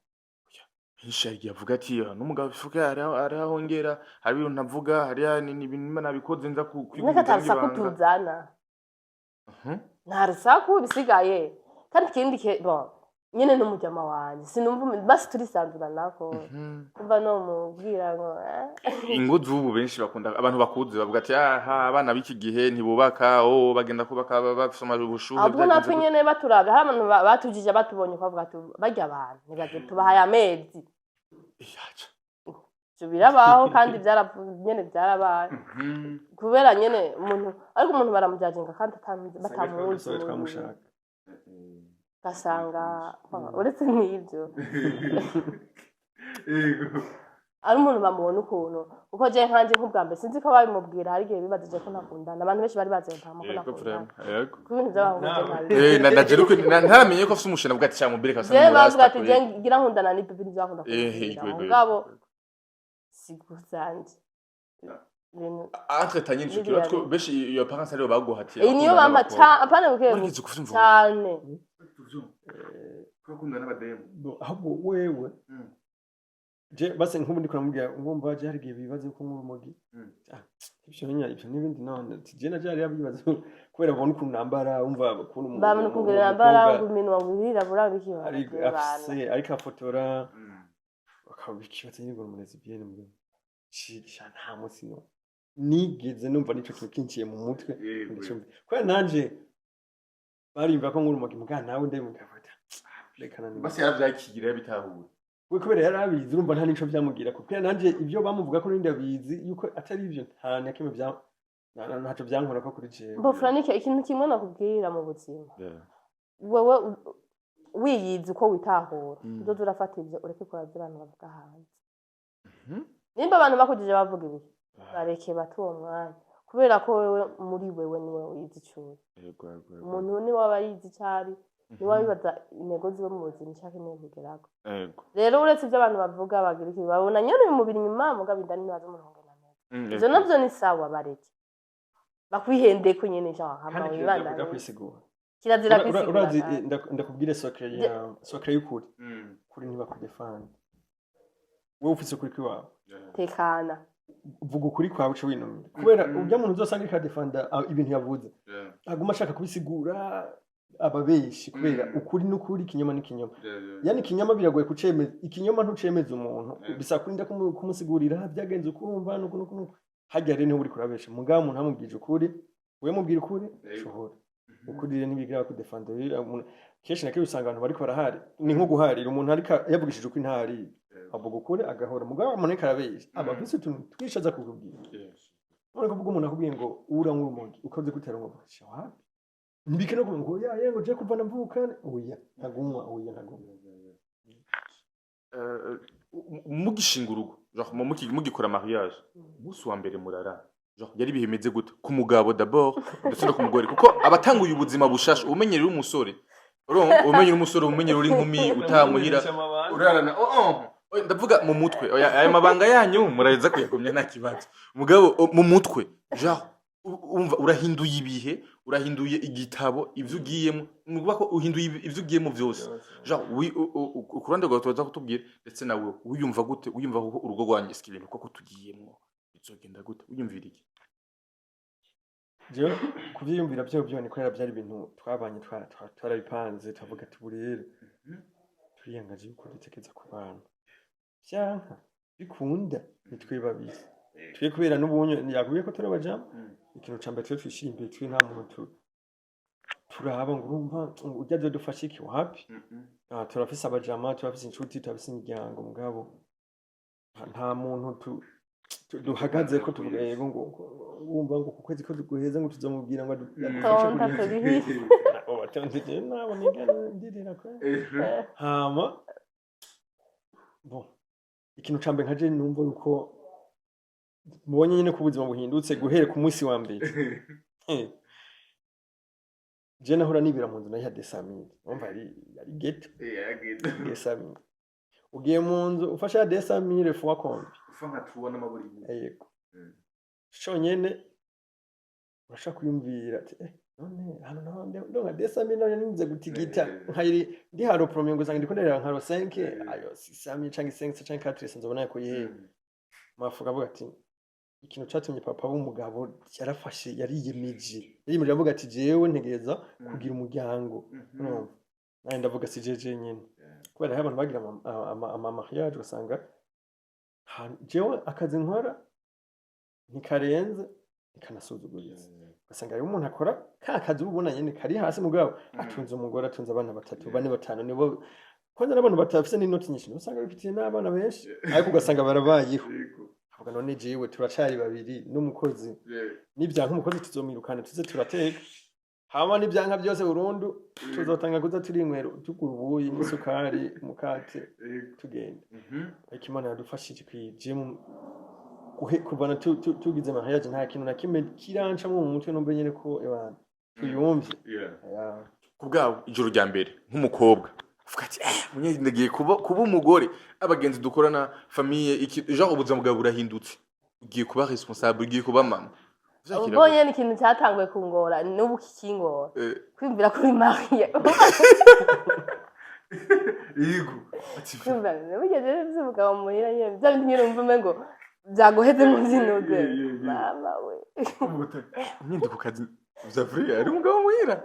Hishari yavuga ati n'umugabo bifuka ari ahongera hari ibintu ntavuga hari ibintu nabikoze nza neka tarsaku tuzana nta rusaku bisigaye kandi ikindi bon nyene n'umujama wanje sinumva basi turisanzura nako kumva no mubwira ngo ingo z'ubu benshi bakunda abantu bakuze bavuga ati abana b'iki gihe ntibubaka bagenda kubaka bafisoma ubushuhe ahubwo natwe nyene baturaga hari abantu batujije batubonye kwavuga ati barya abantu nibaze tubahaye amezi birabaho kandi nyene byarabaye kubera nyene umuntu ariko umuntu baramujajinga kandi batamuzi gasanga uretse n'ibyo ari umuntu bamubona ukuntu kuko je nkanje nk'ubwa mbere sinzi ko babimubwira hari igihe bibazije ko ntakundana abantu benshi bari bazi mpama ko nakundana ku bintu by'abahungu ntaramenye ko afite umushana bwa ati cyangwa mubire kasa je bavuga ati je ngira nkundana ni bibi nzakunda kundana ngabo siguzanje entre tanyine cyo kibatwo beshi iyo parents ari baguhatiye niyo bamba apana bukeye cyane kukundana n'abademu ahubwo wewe je base nk'ubu ndiko namubwira ngomba je hari gihe bibaze ko nk'urumogi ibyo n'ibindi none je na je yabibaze kubera bona ukuntu nambara umva ukuntu bamwe ukuntu nambara iminwa wirira burabikiba ariko afotora akabikibatse n'ingoro munezi bien mu cisha nta munsi no nigeze numva nico kintu kinciye mu mutwe kubera nanje barimba ko nk'urumogi mugana nawe ndemugafata rekana basi yaravyakigira bitahuye we kubera yarabizi urumva nta nico byamugira kuko nanje ibyo bamuvuga ko nindi abizi yuko atari ivyo nta nakimwe bya ntaco byankora ko kuri jewe bo Franike ikintu kimwe nakubwira mu buzima wewe wiyizi uko witahura uzo urafata ivyo ureke kuraza abantu bavuga hanze nimba abantu bakujije bavuga ibi bareke batu uwo mwanya kubera ko wewe muri wewe niwe wiyizi icuri umuntu ni waba yizi cyari niwe bibaza intego ziwe mu buzima nshaka niyo kugeraho rero uretse ibyo abantu bavuga bagira iki babona nyene mu mubiri nyuma mugabo indani ntibaza umurongo na neza ivyo navyo ni sawa bareke bakwihende ko nyene cyangwa hama wibandanye kirazira kwisigura urazi ndakubwire sokre y'ukuri kuri ntibakudefanda wowe ufise ukuri kwawe tekana vuga ukuri kwawe cyo winumira kubera urya muntu uzosanga ikadefanda ibintu yavuze aguma ashaka kubisigura ababeshi kubera ukuri n'ukuri ikinyoma n'ikinyoma yani ikinyoma biragoye kucemeza ikinyoma ntucemeza umuntu bisakurinda kumusigurira byagenze ukumva nuko hajya rero uri kurabesha mugabo umuntu amubwije ukuri we mubwira ukuri shohora ukuri rero nibigira ku defender kenshi nake usanga abantu bari barahari ni nko guharira umuntu ariko yavugishije ukuri ntari avuga ukuri agahora mugabo umuntu karabesha abavise twishaza kukubwira none kuvuga umuntu akubwiye ngo ura nk'urumogi ukoze gutera ngo wapi Mbikino ngo yengo je kuvana mvukane oya ntagumwa mugishingurugo genre mugikora mariage musi wa mbere murara genre yari bihemeze gute ku mugabo d'abord ndetse no ku mugore kuko abatanguye ubuzima bushasha umenyerera umusore umenyerera umusore umenyerera uri nkumi utamuhira urarana ndavuga mu mutwe aya mabanga yanyu muraheza kwigumya nta kibazo mugabo mu mutwe genre umva urahinduye ibihe urahinduye igitabo ivyo ugiyemo nukuvuga ko uhinduye ivyo ugiyemo byose genre ukurande rwawe tuza kutubwira ndetse nawe uyumva gute uyumva ko urugo rwanjye skibintu koko tugiyemo bizogenda gute uyumvira iki je kuvyiyumvira byo ni kwera byari ibintu twabanye twarabipanze tuvuga ati burere turiyangaje yuko dutekeza ku bantu cyanka bikunda nitwe babiri twe kubera n'ubunye yaguye ko turabajama ikintu cambe twe twishimbe twe nta muntu turaba ngo urumva ujya dufashe iki wapi turafise abajama turafise inshuti turafise imiryango mugabo nta muntu duhagaze ko tuvuga yego ngo wumva ngo ku kwezi ko tuguheza ngo tuzamubwira ngo adufashe watonze nabo ndirira ko hama bon ikintu cambe nkaje numva yuko mubonye nyine ko ubuzima buhindutse guhera ku munsi wa mbere je nahora nibira mu nzu nayo ya desamire urumva yari ghetto desamire ugiye mu nzu ufasha ya desamire fois combien ufa nka tubona amaburi yego shonyene urashaka kuyumvira ati none hano naho ndonga desamire none ninze gutigita nkayiri ndi haro premier ngo ndiko nderera nka 5 ayo 600 canke 500 canke 400 nzobona ko yihe mafuka avuga ati ikintu cyatumye papa w'umugabo yarafashe yariyemeje avuga ati jewe ntegereza kugira umuryango nane ndavuga si jeje nyene kubera abantu bagira ama mariage usanga jewe akazi nkora ntikarenze ikanasuzuguriza ugasanga ari umuntu akora ka kazi ubona nyene kari hasi mugabo atunze umugore atunze abana batatu bane batanu nibo kwanza n'abantu batafise n'inoti nyinshi usanga bifitiye n'abana benshi ariko ugasanga barabayeho avuga none jewe turacari babiri n'umukozi n'ibyanka umukozi tuzomirukana tuze turateka hama n'ibyanka byose burundu tuzotanga kuza turi inkwero tugura ubuyi n'isukari mukate tugenda ariko Imana yadufashije kwije kuvana tugize mariage nta kintu na kimwe kiranca mu mutwe no mbenye ko abantu tuyumvye kubwaho ijoro rya mbere nk'umukobwa uvuga ati munye ndagiye kuba umugore abagenzi dukorana famille iki genre ubuzima bwawe burahindutse ugiye kuba responsable ugiye kuba mama ubonye ni ikintu cyatanguye kungora n'ubu kikingora kwimvira kuri Maria yego ati kwimvira bigeze by'umugabo muhira nyine bya bindi nyine umvume ngo byagoheze mu zinuze mama we nyinde ku kazi uzavuriye ari umugabo muhira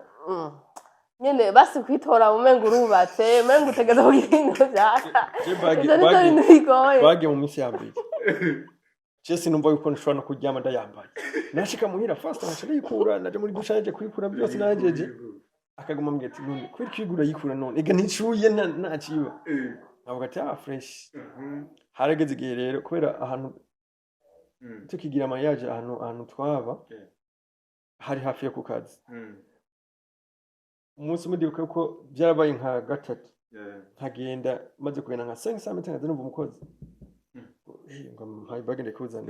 nyene basi kwitora umengo urubatse umengo utegeza kugira ibintu byaka bage mu minsi ya mbere Jesse numva yuko nshobora no kuryama ndayambaye nashika muhira fast nashaka yikura naje muri dushaje kwikura byose najeje akaguma mbwira ati none kwiri kwigura yikura none ega nticuye naciwe navuga ati fresh harageze igihe rero kubera ahantu tukigira mariage ahantu twaba hari hafi yo ku kazi umunsi mudibuka yuko byarabaye nka gatatu nkagenda maze kugenda nka 500 metres numva umukozi ngo mpaye bagende kuzana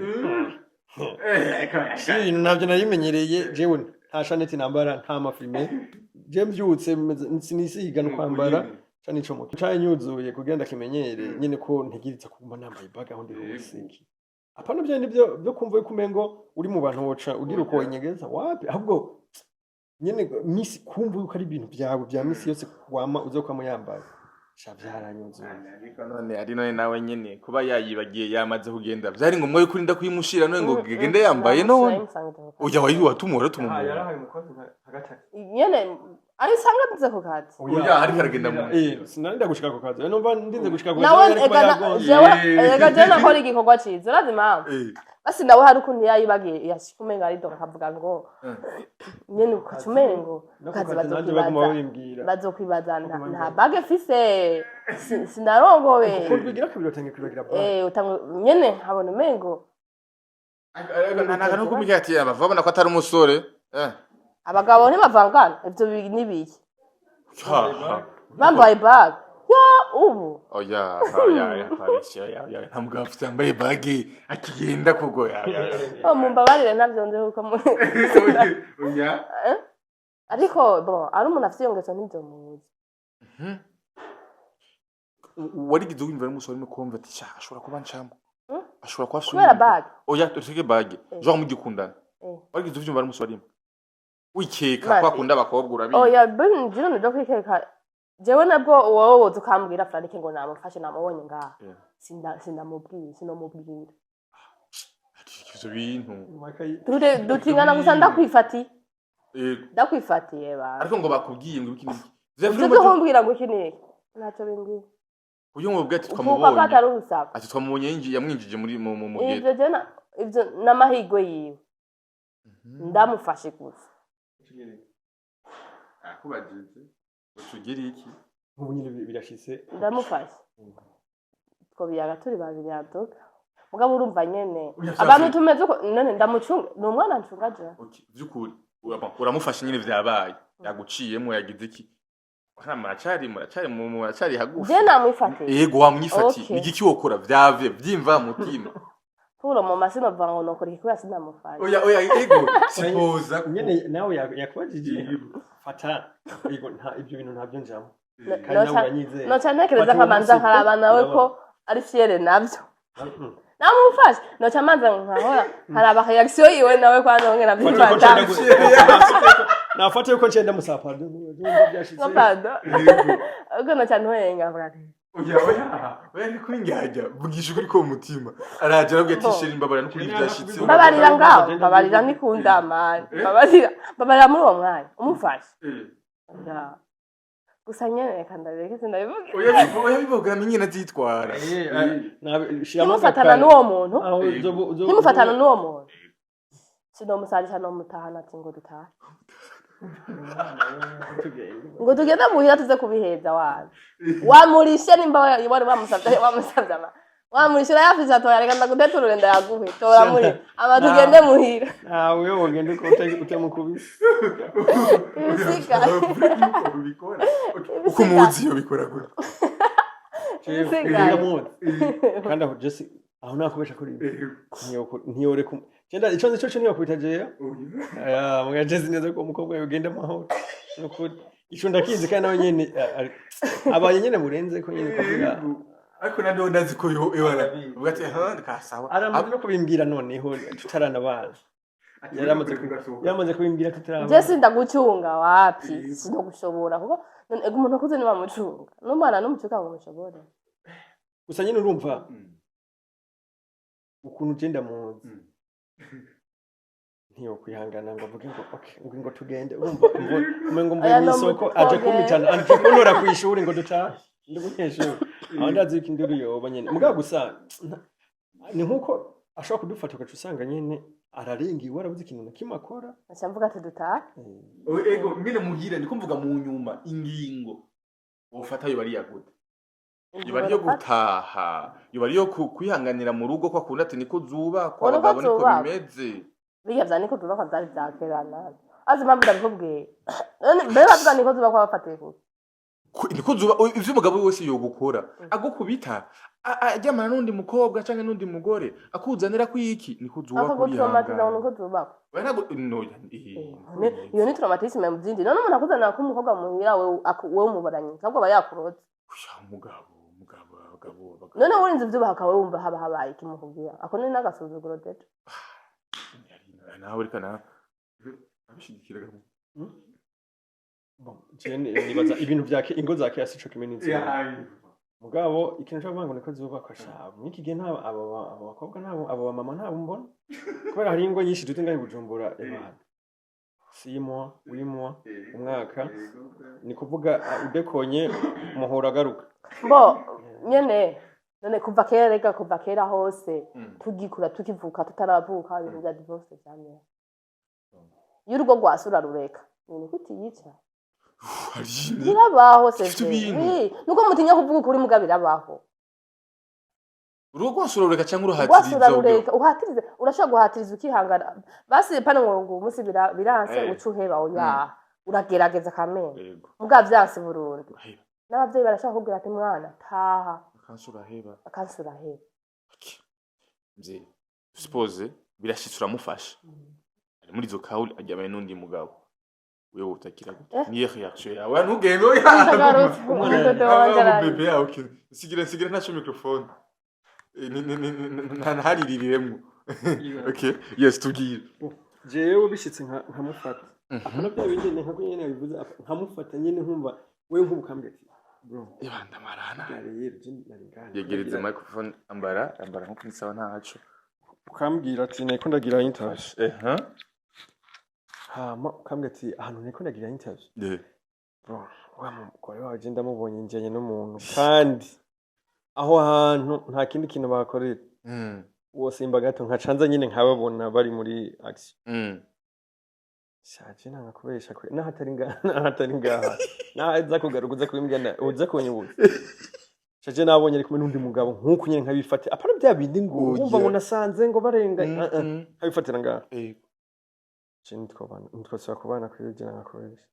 nabyo narimenyereye jewe nta shaneti nambara nta mafilme je mbyutse sinisiga no kwambara cyane ico muto cyane nyuzuye kugenda kimenyere nyine ko ntegiritse kuguma nambaye baga aho ndi hose apana byo byo kumva yuko umengo uri mu bantu woca ugira uko inyegeza wapi ahubwo nyene misi kumva yuko ari ibintu byawe bya misi yose kwama uzo kwamuyambaye shavyaranyuzuye ari none nawe nyene kuba yayibagiye yamaze kugenda byari ngombwa yuko urinda kuyimushira none ngo gende yambaye none ujya watumura tumumura yarahaye umukozi hagati nyene ari sanga nze ku kazi uya ari karagenda mu sinanda gushika ku kazi numva ndinze gushika ku nawe ega je nakora igikorwa ciza lazima basi nawe hari ukuntu yayibagiye yashikumenga ari doka kavuga ngo nyene ukacumengo kazi bazokwibaza nta bage fise sinarongowe kuko bigira kabiri utangiye kwibagira nyene habona umengo naka no kubigira ati abavabona ko atari umusore abagabo ntibavangana ivyo nibiki bambaye bag ubu oya ntabwo afite ambaye bagi akigenda kugo mumbabarire ntabyo nzi uko oya ariko ari umuntu afite yongezo n'ibyo muzi warigize wimva n'umusore mu kumva ati ashobora kuba ncamo ashobora kuba kubera bag oya tutege bag genre mugikundana warigize uvyumva n'umusore wikeka kwa kunda abakobwa urabizi oya binjiro ndo kwikeka jewe nabwo wowe woza ukambwira Frank ngo namufashe namubonye ngaha sinamubwira sinomubwira ivyo bintu dutingana gusa ndakwifatiye ba ariko ngo bakubwiye ngo iki niki ivyo kumbwira ngo iki niki ntacyo bimbwira uyu mubwe ati twamubonye ati twamubonye yamwinjije muri mu ivyo ivyo n'amahigwe yiwe ndamufashe gusa akubajije utugira iki ubu nyine birashitse ndamufashe two biyaga turi babiri yadoka mugabo urumva nyene abantu tumeze uko none ndamucunga ni umwana ncunga je byukuri uramufashe nyine vyabaye yaguciyemo yagize iki muracari hagufi je namwifatiye yego wamwifatiye igiki wokora vyave vyimva mutima kuro mu masino vango no kuri kuya sinamufasha oya ego sipoza nyene nawe yakubajije fata ego nta ibyo bintu ntabyo njamo kandi nawe uranyizeye no cyane kereza nkabanza nkaraba nawe ko ari fiere navyo namufasha no cyamanza nkahora haraba reaction yiwe nawe kwano ngena byifata nafata yuko ncenda musapado ndumva byashitse sapado ubwo no cyane hoyenga vuga oya ni kuri njyajya vugisha ukuri ko mutima araje arabwiye ati sheri mbabara no kuri byashitse babarira ngaho babarira nikunda man babarira muri uwo mwanya umufasha gusa nyene kandabeke sindabivuga oya bivuga minye nazitwara nimufatana n'uwo muntu nimufatana n'uwo muntu sinomusarisha no mutahana ati ngo dutahe ngo tugende muhira tuze kubiheza wana wamurishe nimba wari wamusavye wamurishe yafise atoya reka ndaguteturure ndayaguhe tora muri aba tugende muhira nawe wogende ko utamukubise ibisika uko muzi yo bikora gute kandi aho Jesse aho nakubesha kuri ntiyore Kenda ico nico cyo niyakubitaje muga Jesse neza ko umukobwa yogenda mahoro nuko ico ndakizi kandi nawe nyene abaye nyene murenze ko nyene kuvuga ariko nando ndazi ko yo ewara uvuga ati kasawa aramaze no kubimbwira noneho tutarana bana yaramaze kubimbwira tutarana Jesse ndagucunga wapi sino gushobora kuko umuntu akuze ni bamucunga n'umwana n'umucuka ngo mushobore gusa nyene urumva ukuntu ugenda muzi ntiyo kwihangana ngo avuge ngo okay ngo tugende urumva ngo mvuye mu isoko aje kumitana anje kunora ku ishuri ngo dutahe ndumunyeshuri aho ndazi ko induru yoba nyene mugabo gusa ni nkuko ashobora kudufata ugaca usanga nyene ararengiwe arabuze ikintu na kimwe akora acamvuga ati dutahe ego nyene muhira ndiko mvuga mu nyuma ingingo ufata yo bari yagude Yubari yo gutaha, yubari yo kwihanganira mu rugo kwa kundi ati niko zuba kwa bagabo niko bimeze. Biga vya niko zuba kwa zari vyakerana. Azima mbira bikubwiye. Mbere bavuga niko zuba kwa bafatiye ko. Niko zuba ivyo umugabo wese yo gukora. Agukubita ajyamana n'undi mukobwa canke n'undi mugore akuzanira kwiki niko zuba kuri yanga. Ako niko zuba. Wena no iyo ni traumatisme mu byindi. None umuntu akuzanira ko umukobwa muhira we umubaranye. Ahubwo aba yakurotse. Umugabo none urinze ivyo bakawe wumva haba habaye kimukubwira ako ni nagasuzuguro deto nawe rikana abishigikiraga bon jene nibaza ibintu byake ingo zake yasico kimeninzi mugabo ikintu cyo kuvuga ngo niko zubakwa shabo niki gihe nta abo bakobwa nabo abo mama nabo mbona kubera hari ingo nyinshi dute ngahe Bujumbura ebana simo wimo umwaka ni kuvuga udekonye muhora garuka bo nyene none kuva kera hose tugikura tukivuka tutaravuka ibintu bya divorce cyane y'urugo rwasura rureka ni kuti yica birabaho se nuko mutinya kuvuga ukuri mugabira baho urugo rwasura rureka cyangwa uruhatiriza uhatirize urashaka guhatiriza ukihangana basi pane ngo umunsi biranse ucuheba oya uragerageza kamene mugavyanse burundu n'abavyeyi barashaka kubwira ati mwana taha akansura heba mze suppose birashitsura mufasha muri zo kauli ajyamaye n'undi mugabo wewe utakira niye reaction yawe ntugende oya bebe okay sigira ntacho microphone nahaririremwo okay yes tubwire jewe bishitse nkamufata akona bya bindi nka nyene yabivuze nkamufata nyene nkumva wewe nk'ubukambwe ati bro ibanda marana yegereza microphone ambara nko kunisawa ntaco ukambwira ati niko ndagira interview hama ukambwira ati ahantu niko ndagira interview bro wa mugore waje ndamubonye njanye n'umuntu kandi aho hantu nta kindi kintu bakorera wose imba gato nkacanza nyine nkababona bari muri action shaje nanga kubesha kwe nahatari ngaha naza kugarukuza kwimbya uza kunyubuza shaje nabonye ari kumwe n'undi mugabo nkuko nyine nkabifate apana bya bindi ngo umva ngo nasanze ngo barenga nkabifatira ngaha cyo nitwabana kwigira nkakubesha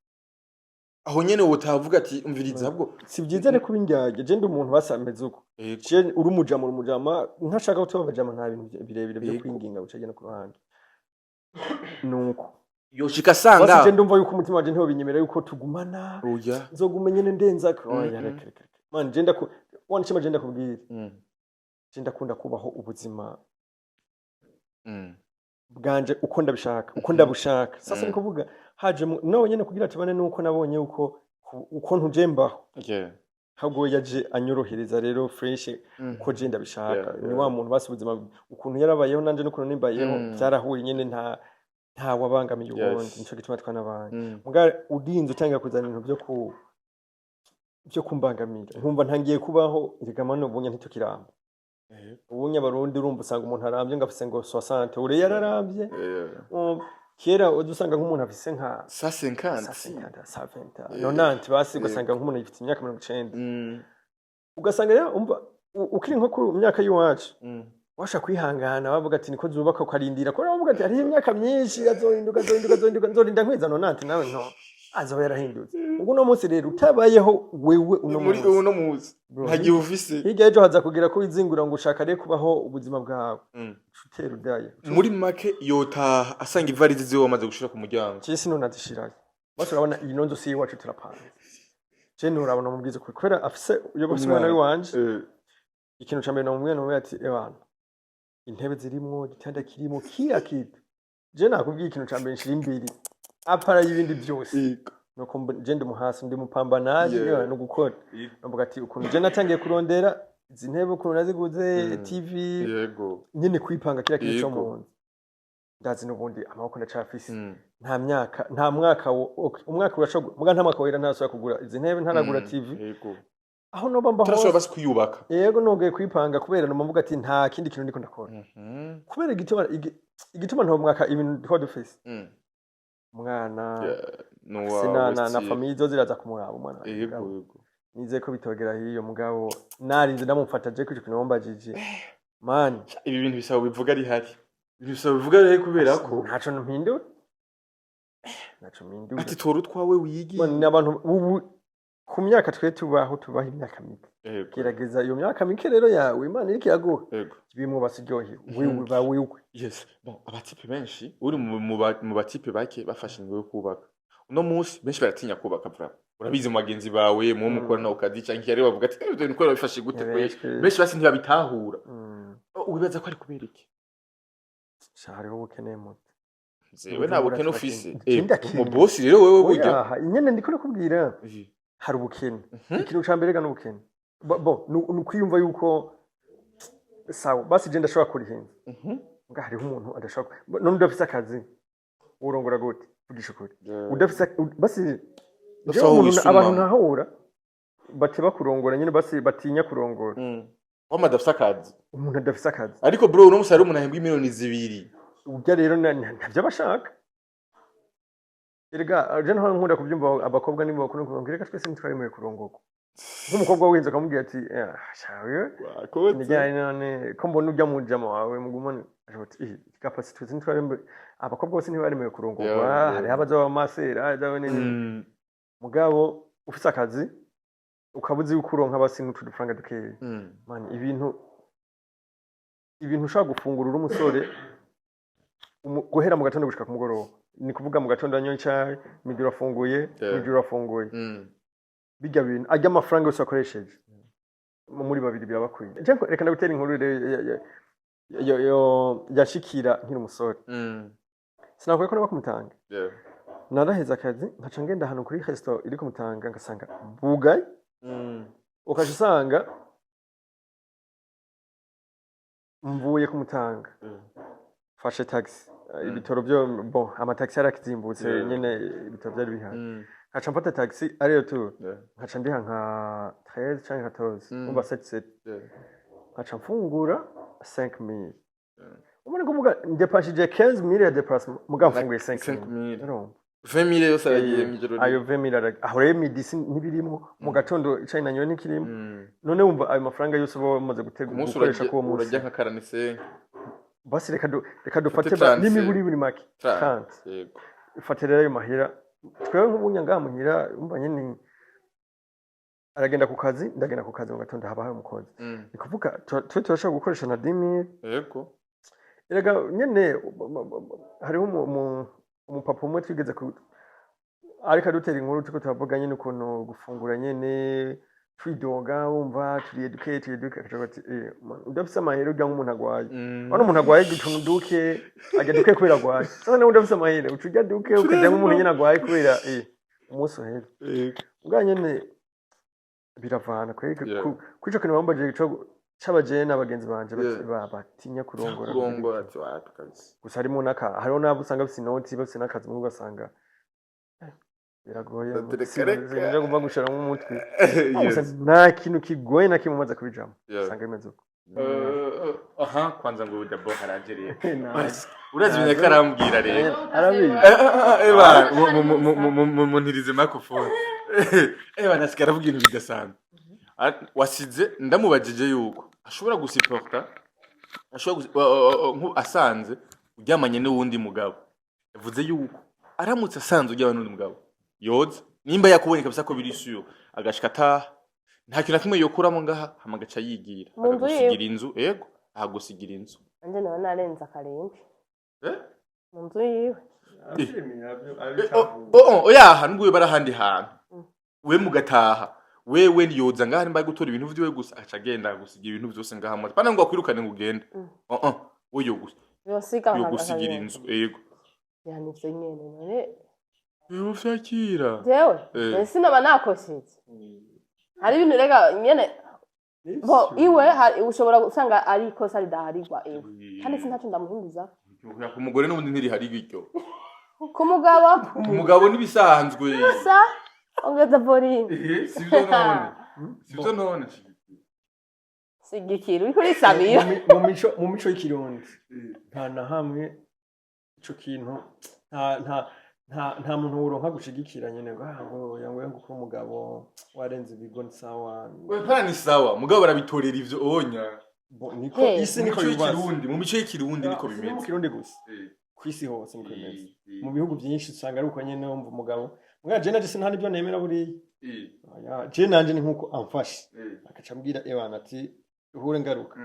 aho nyene wotavuga ati umviriza ahubwo si byiza rero kuba indyarya je ndi umuntu basameze uko Yego. je uri umujama ntashaka gutoba abajama nta bintu birebire byo Yego. kwinginga gucagena ku ruhande nuko yoshika basi je asanga ndumva yuko umutima wanje ntiwo binyemera yuko tugumana oya nzoguma nyene ndenzako Mhm. reka man je ndaku one chima je ndakubwira Mm. je ndakunda kubaho ubuzima Mm. bwanje uko ndabishaka uko ndabushaka sasa Mm. ni kuvuga haje nawe nyene kugira tubane nuko nabonye uko ntujembaho Okay. ahubwo yaje anyorohereza rero fresh Mm. uko je ndabishaka Yeah, ni yeah. wa muntu basi ubuzima ukuntu yarabayeho nanje n'ukuntu nimbayeho Mm. byarahuye nyene nta wabangamiye Yes. ubundi nico gituma twanabanye Mm. muga udinze utangira kuzana ibintu byo kumbangamira nkumva ntangiye kubaho nzigamano ubunye ntitukiramba ubunye abarundi urumva usanga umuntu arambye ngo afise ngo 60 ure yararambye kera udusanga nk'umuntu afise nka Ça 50. 50 nonanti basi ugasanga nk'umuntu yifite imyaka 90 Mm. ugasanga rero umva ukiri nko ku myaka y'iwacu Mm. washa kwihangana bavuga ati niko zubaka ukarindira ko bavuga ati hari imyaka myinshi azohinduka nzorinda nkwiza nonanti nawe nto azoba yarahindutse ubwo no munsi rero utabayeho wewe uno Muri munsi uno muzi Bro, ntagiye ufise hirya ejo haza kugira ko wizingura ngo ushaka rero kubaho ubuzima bwawe Mm. utera udaye muri make yotaha asanga ivarizi ziwe wamaze gushira ku muryango cyese none azishirayo bose urabona iyi nonzo si iwacu turapanga je nurabona mu bwiza kubera afise uyo gose umwana w'iwanje ikintu ca mbere namubwiye namubwiye ati ebana intebe zirimwo igitanda kirimo kiya kitu je nakubwiye ikintu ca mbere nshira imbere apara y'ibindi byose nuko je ndi muhasi ndi mupambanaje Yeah. no gukora Yego. navuga ati ukuntu je natangiye kurondera izi ntebe ukuntu naziguze Mm. TV Yego. nyine kwipanga kira kintu cyo Yego. mu nzu ndazi n'ubundi amaboko ndacafise Mm. nta mwaka umwaka urashobora muga nta mwaka wera ntasubira kugura izi ntebe ntaragura Mm. TV Yego. aho noba mba Turashobora hose basi kuyubaka. yego nongeye kwipanga kubera numva ati nta kindi kintu ndiko ndakora Mhm. kubera igituma nta mwaka ibintu ndiko dufise Mm. umwana Nowa na famille zo ziraza kumuraba umwana wanjye. Yego, yego. nizeye ko bitogera hiyo mugabo narinze ndamufata je kwico kintu wambajije man Ibi bintu bisaba bivuga ari hari. Ibintu bisaba bivuga ari kubera ko ntaco mpindura ati tora utwawe wigi. ni abantu ubu ku myaka twe tubaho imyaka mike Yego. gerageza iyo myaka mike rero yawe imana iriko iraguha Yego. bimwe basiryohe wewe ba wewe Yes. Bon, abatipe benshi uri mu batipe bake bafashe ingo yo kubaka. Uno munsi benshi baratinya kubaka vra. Urabizi mu bagenzi bawe mu mukorana ukadi canke yari bavuga ati ibyo niko bifashe gute kwe. Benshi basi ntibabitahura. Ubibaza ko ari kubera iki? hariho ubukene muto Zewe nta bukene ufise. Ikindi Mu boss rero wewe burya. oya nyene ndiko nakubwira hari ubukene ikintu ca mbere ga n'ubukene bo nukwiyumva yuko sawa basi je ndashobora kurihenza nga hariho umuntu adashobora none udafise akazi urongora gute vugisha ukuri udafise basi Basa aho wisuma. abantu ntahura bateba kurongora nyene basi batinya kurongora Wama dafise akazi. umuntu adafise akazi Ariko bro uno musari umuntu ahembwa miliyoni 2. urya rero ntavyo bashaka erega je ntaho nkunda kuvyumva abakobwa nibo bakunda kuvuga reka twese ntitwaremewe kurongorwa nk'umukobwa w'inzu akamubwira ati shawe Wakoze. nijyanye none ko mbona ujya mu jama wawe mugumane ati capacity twese ntitwaremewe abakobwa bose ntibaremewe kurongorwa Yeah. hari abaza amasera azawe nini mugabo ufise akazi ukabuzi yuko uronka basi n'utu dufaranga dukeya man ibintu ushaka gufungura uri umusore guhera mu gatondo gushika ku mugoroba ni kuvuga mu gatondo anyoye icyayi midiro afunguye midiro afunguye bijya bintu ajya amafaranga yose akoresheje muri babiri birabakwiye reka ndagutera inkuru yashikira nkiri umusore sinakwiye ko naba kumutanga naraheze akazi nkaca ngenda ahantu kuri resitora iri kumutanga ngasanga bugaye ukaca usanga mvuye kumutanga fashe taxi ibitoro byo bon amataxi yarakizimbutse nyene ibitoro byari bihari nkaca mfata taxi ariyo tu nkaca ndiha nka 13 canke 14 umva 77 nkaca mfungura 5000 umene kuvuga ndepashije 15000 ya déplacement muga mfunguye 5000 2000 yose aragiye mwijoro ayo 2000 aho rero midisi ntibirimo mu gatondo icayi nanyoye n'ikirimo none wumva ayo mafaranga yose bo bamaze gukoresha ko uwo urajya nka 45 basi reka dufate n'imiburi buri make 30 yego ifate rero ayo mahera twewe nk'ubunyanga muhira umva nyene aragenda ku kazi ndagenda ku kazi mu gatondo haba hari umukozi ni kuvuga twe turashobora gukoresha na 10,000 yego erega nyene hariho umupapa umwe twigeze ariko adutera inkuru tuko tuvuga nyene ukuntu gufungura nyene twidoga wumva turi educate akavuga ati ndafise amahera ujya nk'umuntu agwaye bano umuntu agwaye gituntu duke ajya duke kubera agwaye sasa nawe ndafise amahera ucujya duke ukajya nk'umuntu nyene agwaye kubera umunsi uhera ubwa nyene biravana kwico kintu bambaje c'abajene n'abagenzi banje batinya kurongora gusa harimo hariho n'abo usanga bafise inoti bafise n'akazi mu ugasanga biragoye sinja guma gushara mu mutwe nta kintu kigoye na kimwe umaze kubijamo usanga bimeze uko aha kwanza ngo dabo haragereye urazi ibintu ko arambwira rero arabizi muntirize microphone nasikara avuga ibintu bidasanzwe wasize ndamubajije yuko ashobora gusiporta asanze uryamanye n'uwundi mugabo yavuze yuko aramutse asanze uryamanye n'undi mugabo yoza nimba yakubonye kabisa ko biri suyo agashika ataha nta kintu na kimwe yokuramo ngaha hama agaca yigira akagusigira inzu yego ahagusigira inzu anje nawe narenza akarenge mu nzu yiwe oyaha n'ubwo barahandi hantu we mugataha wewe niyoza ngaha nimba gutora ibintu vyiwe gusa aca agenda gusigira ibintu vyose ngaha mu pana ngo akwirukane ngo ugende we yo gusa yogusigira inzu yego yanitse nyene none Ufakira. Jewe, sinaba nakosheje. Hari ibintu rega nyene bo iwe ushobora gusanga ari ikosa ridaharigwa ewe. Kandi sintacu ndamuhinduza. Ku mugore n'ubundi ntiri hari bityo. Ku mugabo? Umugabo nibisanzwe. Sa ongeza volume. Sivyo none. Sigikira uri kuri Samira. Mu mico y'ikirundi. Nta na hamwe ico kintu nta muntu woronka gushigikira nyene ngo yangoye ngo ko umugabo warenze ibigo ni sawa we pana ni sawa mugabo barabitorera ivyo onya niko isi niko y'ikirundi mu mico y'ikirundi niko bimeze mu kirundi gusa kwisi hose niko bimeze mu bihugu byinshi usanga ari uko nyene wumva umugabo mwa je naje sinta nibyo nemera buri je nanje ni nkuko amfashe akaca mbwira ewana ati uhure ngaruka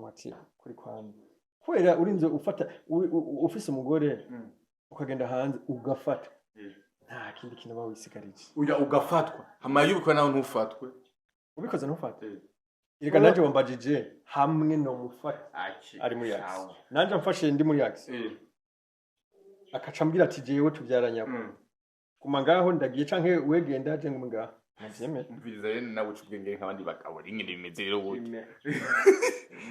ati kuri kwanda kwera urinze ufata ufise umugore ukagenda hanze ugafata nta kindi kintu bawisigarije uya ugafatwa hamaye ubikora naho ntufatwe ubikoze ntufate ireka nanje wambajije hamwe no mufata ari muri yax nanje amfashe ndi muri yax akaca mbwira ati jewe tubyaranya kuma ngaho ndagiye canke wegenda je ngo ngaho navyeme mviriza rero nawe ucubwenge nk'abandi bagabo ringene bimeze rero buti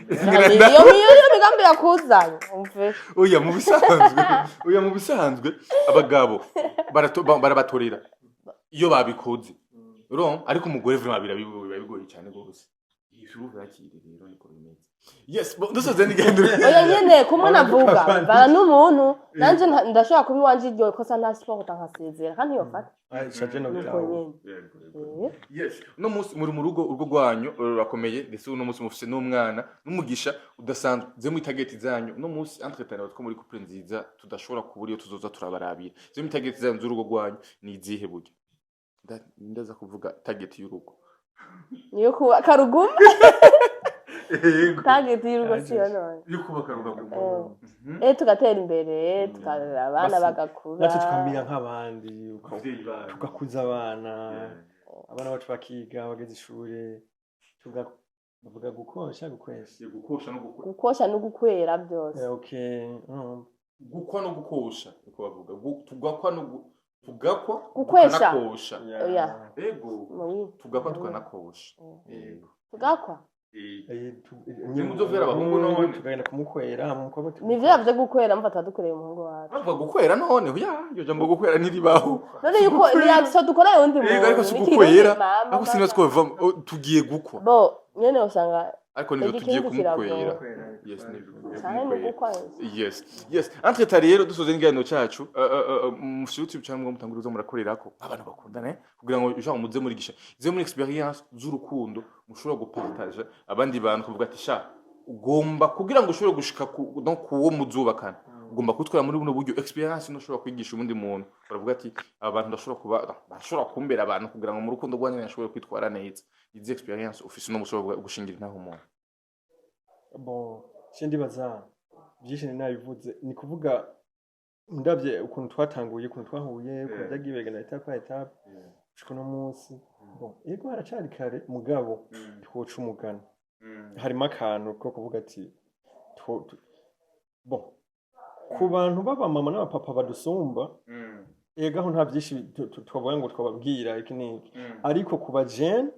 iyo migambi yakuzanye umve uya mu bisanzwe abagabo barabatorera iyo babikoze ron ariko umugore vraiment bigoye cyane gose ishuru yakire rero niko bimeze yes dusoze nigandure oya nyene kumwe navuga bana n'umuntu nanje ndashaka kubi wanje iryo kosa nta sport nkasezera kandi yofata shaje no byawo yes no musi muri mu rugo urwo rwanyu rurakomeye ndetse no musi mufise n'umwana n'umugisha udasanzwe ze mu target zanyu no musi entretenir two muri couple nziza tudashobora kubura iyo tuzoza turabarabira ze mu target zanyu z'urugo rwanyu ni izihe buryo ndaza kuvuga target y'urugo niyo kuba karuguma target y'urugo siyo none yo kubaka rugaguma tugatera imbere tukarera abana bagakura natwe tukamira nk'abandi tugakuza abana bacu bakiga bageze ishure tugavuga gukosha gukosha no gukwera byose okay gukwa no gukosha niko bavuga tugakwa no tugakwa gukwesha oya ego tugakwa tukanakosha tugakwa nimuzovera abahungu none tugenda kumukwera nivyo yavye gukwera mfata dukoreye umuhungu wacu bavuga gukwera none yo jambo gukwera niribaho none yuko niyaso dukora yundi muntu ego ariko sigukwera ako sinzi ko tugiye gukwa bo nyene usanga ariko nizo tugiye kumukwera yes yes entre rero dusoze n'igano cyacu mu YouTube cyangwa mutanguruza murakorerako abantu bakundana kugira ngo ujya muze muri gisha izo muri experience z'urukundo mushobora gupartage abandi bantu kuvuga ati sha ugomba kugira ngo ushobore gushika no kuwo muzubakana ugomba kutwara muri buno buryo experience no ushobora kwigisha ubundi muntu baravuga ati abantu bashobora kumbera abantu kugira ngo mu rukundo rwanyu nashobore kwitwara neza izi experience ufise no mushobora gushingira ntaho umuntu bon sindi baza byinshi nabivuze ni kuvuga ndabye ukuntu twatanguye ukuntu twahuye ukuntu byagiye begana etape par etape ushiko no munsi bon yego haracari kare mugabo twoca umugana harimo akantu ko kuvuga ati bon ku bantu baba mama n'abapapa badusumba egaho nta byinshi twavuga ngo twababwira iki niki ariko ku bajene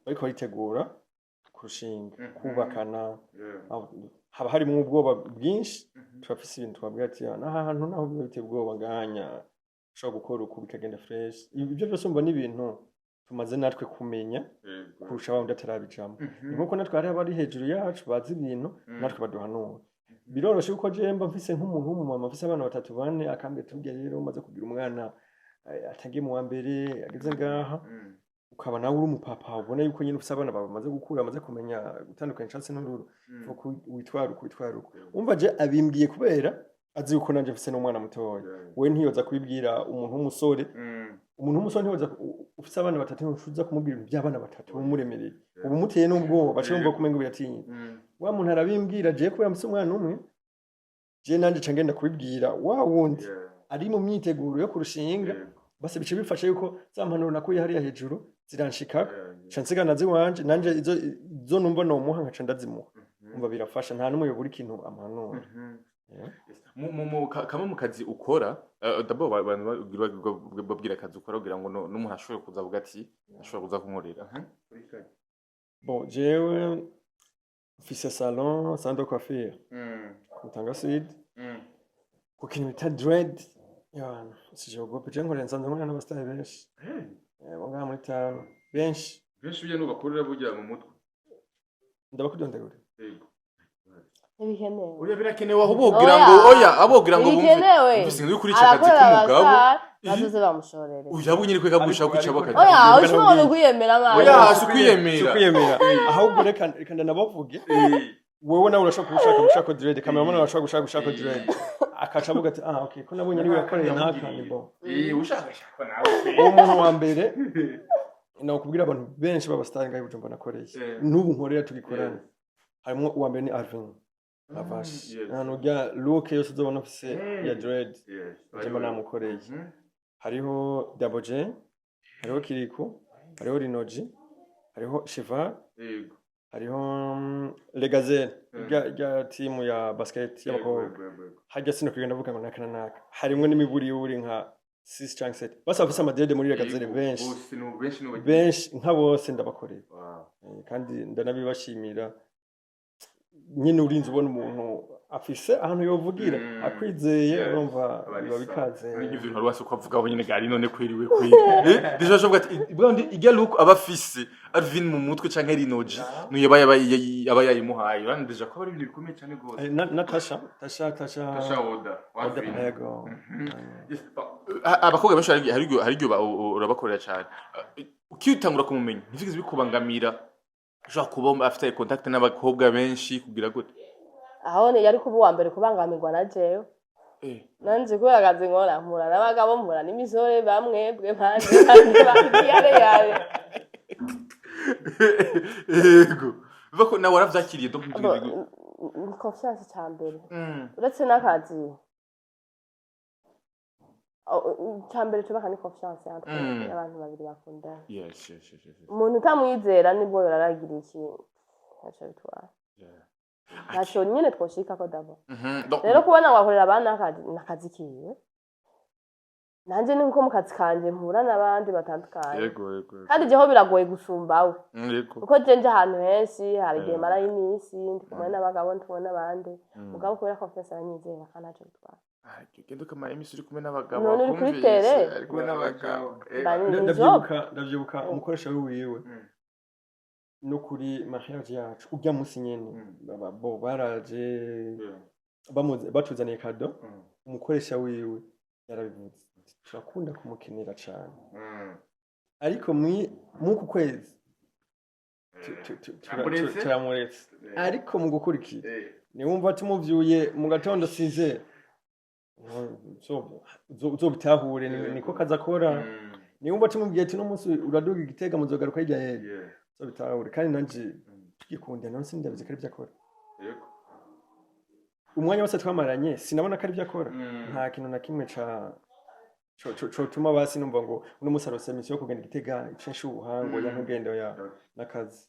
bariko baritegura kurushinga kubakana haba harimo ubwoba bwinshi turafise ibintu twabwira ati n'ahantu naho biteye ubwoba nganya ushobora gukora uko bikagenda fresh ibyo byose umva n'ibintu tumaze natwe kumenya kurusha abandi atarabijamo nkuko natwe hari abari hejuru yacu bazi ibintu natwe baduhanura biroroshe uko jemba mfise nk'umuntu w'umumama mfise abana 3-4 akambye tubwiye rero umaze kugira umwana atangiye mu wa mbere ageze ngaha ukaba nawe uri umupapa ubona yuko nyine ufise abana bamaze gukura amaze kumenya gutandukanya chance n'ururu uko witwara uko umva je abimbwiye kubera azi yuko nanje mfise n'umwana mutoya we ntiyoza kubibwira umuntu w'umusore ntiyoza ufise abana 3 ntuza kumubwira by'abana 3 umuremereye ubu muteye n'ubwo bacumva kumenga biratinye wa muntu arabimbwira je kubera mfise umwana umwe je nanje cangenda kubibwira wa wundi ari mu myiteguro yo kurushinga base bice bifashe yuko za mpanuro nakuye hariya hejuru ziranshika cansigana ziwanje nanje izo numva no muha nkaca ndazimuha umva birafasha nta numwe yobura ikintu ampanuro kama mu kazi ukora d'abord babwira akazi ukora kugira ngo n'umuntu ashobore kuza avuga ati ashobora kuza kunkorera bon jewe mfise salon de coiffure mutanga sud ku kintu bita dread yana sijogope je nkorera nsanzwe nkorera n'abasitari benshi bonga muri tano benshi byo nubakorera bugira mu mutwe ndabakudondagura Ibikenewe. Oya birakenewe aho bogira ngo abogira ngo bumve uri kuri cyakazi k'umugabo bazoze bamushorere. Uya bunyiri kwega gushaka kwicaba kazi. Oya ushobora kwiyemera mwana. Oya hasi kwiyemera. Ahubwo reka ndabavuge. Wewe nawe urashaka gushaka dread cameraman urashaka gushaka dread. Akaca avuga ati okay ko nabonye ari we yakoreye naka ni bo. Ushaka nawe. Umuntu wa mbere nakubwira abantu benshi babasitari ngaho Bujumbura nakoreye. N'ubu nkorera tugikorana. Harimo uwa mbere ni Alvin. Lavash. Ujya look yose uzobona ufise ya dread. Jemba namukoreye. Hariho Double J, hariho Kiriko, hariho Rinoji, hariho Shiva, hariho Legazelle, ya timu ya basket y'abakobwa. Hajya sino kugenda vuga ngo naka. Harimo n'imiburi y'uri nka 6 chunk set. Basa bafise amadede muri Legazelle benshi nka bose ndabakoreye. Kandi ndanabibashimira. Nyine urinze ubona umuntu afise ahantu yovugira akwizeye urumva biba bikaze n'ibyo ntari wase ko avuga abo nyine gari none kwiriwe deja shovuga ati bwandi ijya look abafise Alvin mu mutwe canke Rinoji nuye aba yayimuhaye urane deja ko ari ibintu bikomeye cyane gose Natasha Oda yego abakobwa benshi hari urabakorera cyane ukitangura kumumenya ntifikize bikubangamira ushaka kuba afite contact n'abakobwa benshi kugira gute aho ne yari kuba uwa mbere kubangamirwa na jewe nanje kuragaze nkora mpura n'abagabo mpura n'imisore bamwe bwe mpande yare yego bako na waravyakiriye donc ni confiance cyambere uretse n'akazi cyambere tubaka ni confiance entre abantu babiri bakundana yes umuntu utamwizera nibwo yoraragira iki acha bitwara Nacho nyine twoshika ko dabo rero kubona wakorera abana nakazi kiwe nanje ni nko mu kazi kanje mpura n'abandi batandukanye yego kandi jeho biragoye gusumbawe yego uko jenje ahantu henshi hari gihe mara y'imisi ndi kumwe n'abagabo ndi kumwe n'abandi mugabo kubera confiance aranyizera kandi acha bitwara kendo kama emisi uri kumwe n'abagabo none uri kuri tere ari kumwe n'abagabo ndavyibuka umukoresha wiwe no kuri mariage yacu ujya musi nyene bo baraje batuzaniye kado umukoresha wiwe yarabivuze turakunda kumukenera cyane ariko muku kwezi turamuretse ariko mu gukurikira niwumva tumuvyuye mu gatondo 6 uzobitahure niko kazakora niba umva tumubwiye ati no munsi uraduga igitega muzogaruka hirya yewe uzobitahure kandi nanje tugikundana none sindabizi ko ari byo akora umwanya wose twamaranye sinabona ko ari byo akora nta kintu na kimwe cotuma basi numva ngo uno munsi arose misi yo kugenda igitega icenshuha ngo yankugende ya nakazi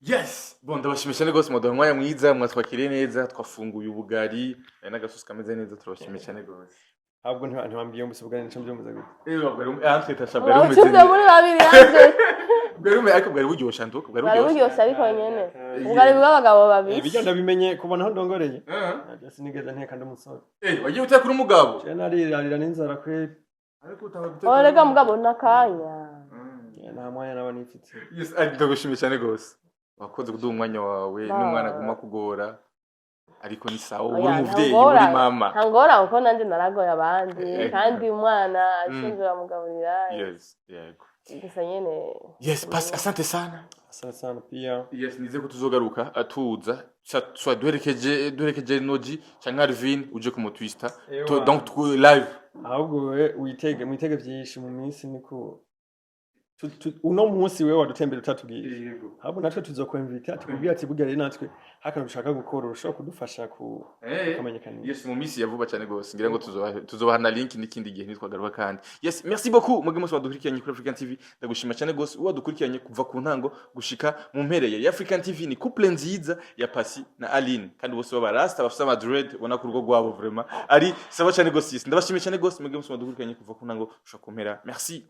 Yes, bon ndabashimisha rwose muduha umwanya mwiza mwatwakiriye neza twafunguye ubugari n'agasosi kameze neza turabashimisha rwose. Ahubwo ntibambiye mbese ubugari nico mbyumva gute. Bwari antwita shabwari umeze. Ucumbe muri babiri yanje. Bwari buryosha ndo bwari buryosha ariko nyene. Ubugari bw'abagabo babiri. Ibijya ndabimenye kubona aho ndongoreye. Najya sinigeze nteka ndamusore. Wagiye utekura umugabo. Je narirarira n'inzara kweli. Ariko utabuteka. Orega mugabo nakanya. Nta mwanya naba nifite. Yes, ndagushimisha rwose. Wakoze kuduha umwanya wawe n'umwana aguma kugora ariko ni sawa uri umuvyeyi uri mama ntangora kuko nanje naragoye abandi kandi umwana ashinzwe amugaburira yes yego gusa nyene yes basi asante sana pia yes nize ko tuzogaruka atuza soit duherekeje Noji canke Arvin uje ku mutwista donc live ahubwo mwitege vyinshi mu minsi niko uno munsi wewe wadutembera utatubwiye ahubwo natwe tuzokwemvita tukubwira ati burya rero natwe hakantu dushaka gukora urushaho kudufasha kumenyekana. Yes mu minsi yavuba cyane gose ngira ngo tuzobahana link n'ikindi gihe nitwagaruka kandi. Yes merci beaucoup mwebwe mwese wadukurikiranye kuri African TV ndagushima cyane gose wadukurikiranye kuva ku ntango gushika mu mpereye ya African TV ni couple nziza ya Pasi na Aline kandi bose babarasta bafite Madrid ubona ku rugo rwabo vraiment ari sawa cyane gose ndabashimiye cyane gose mwebwe mwese wadukurikiranye kuva ku ntango gushika ku mpera merci.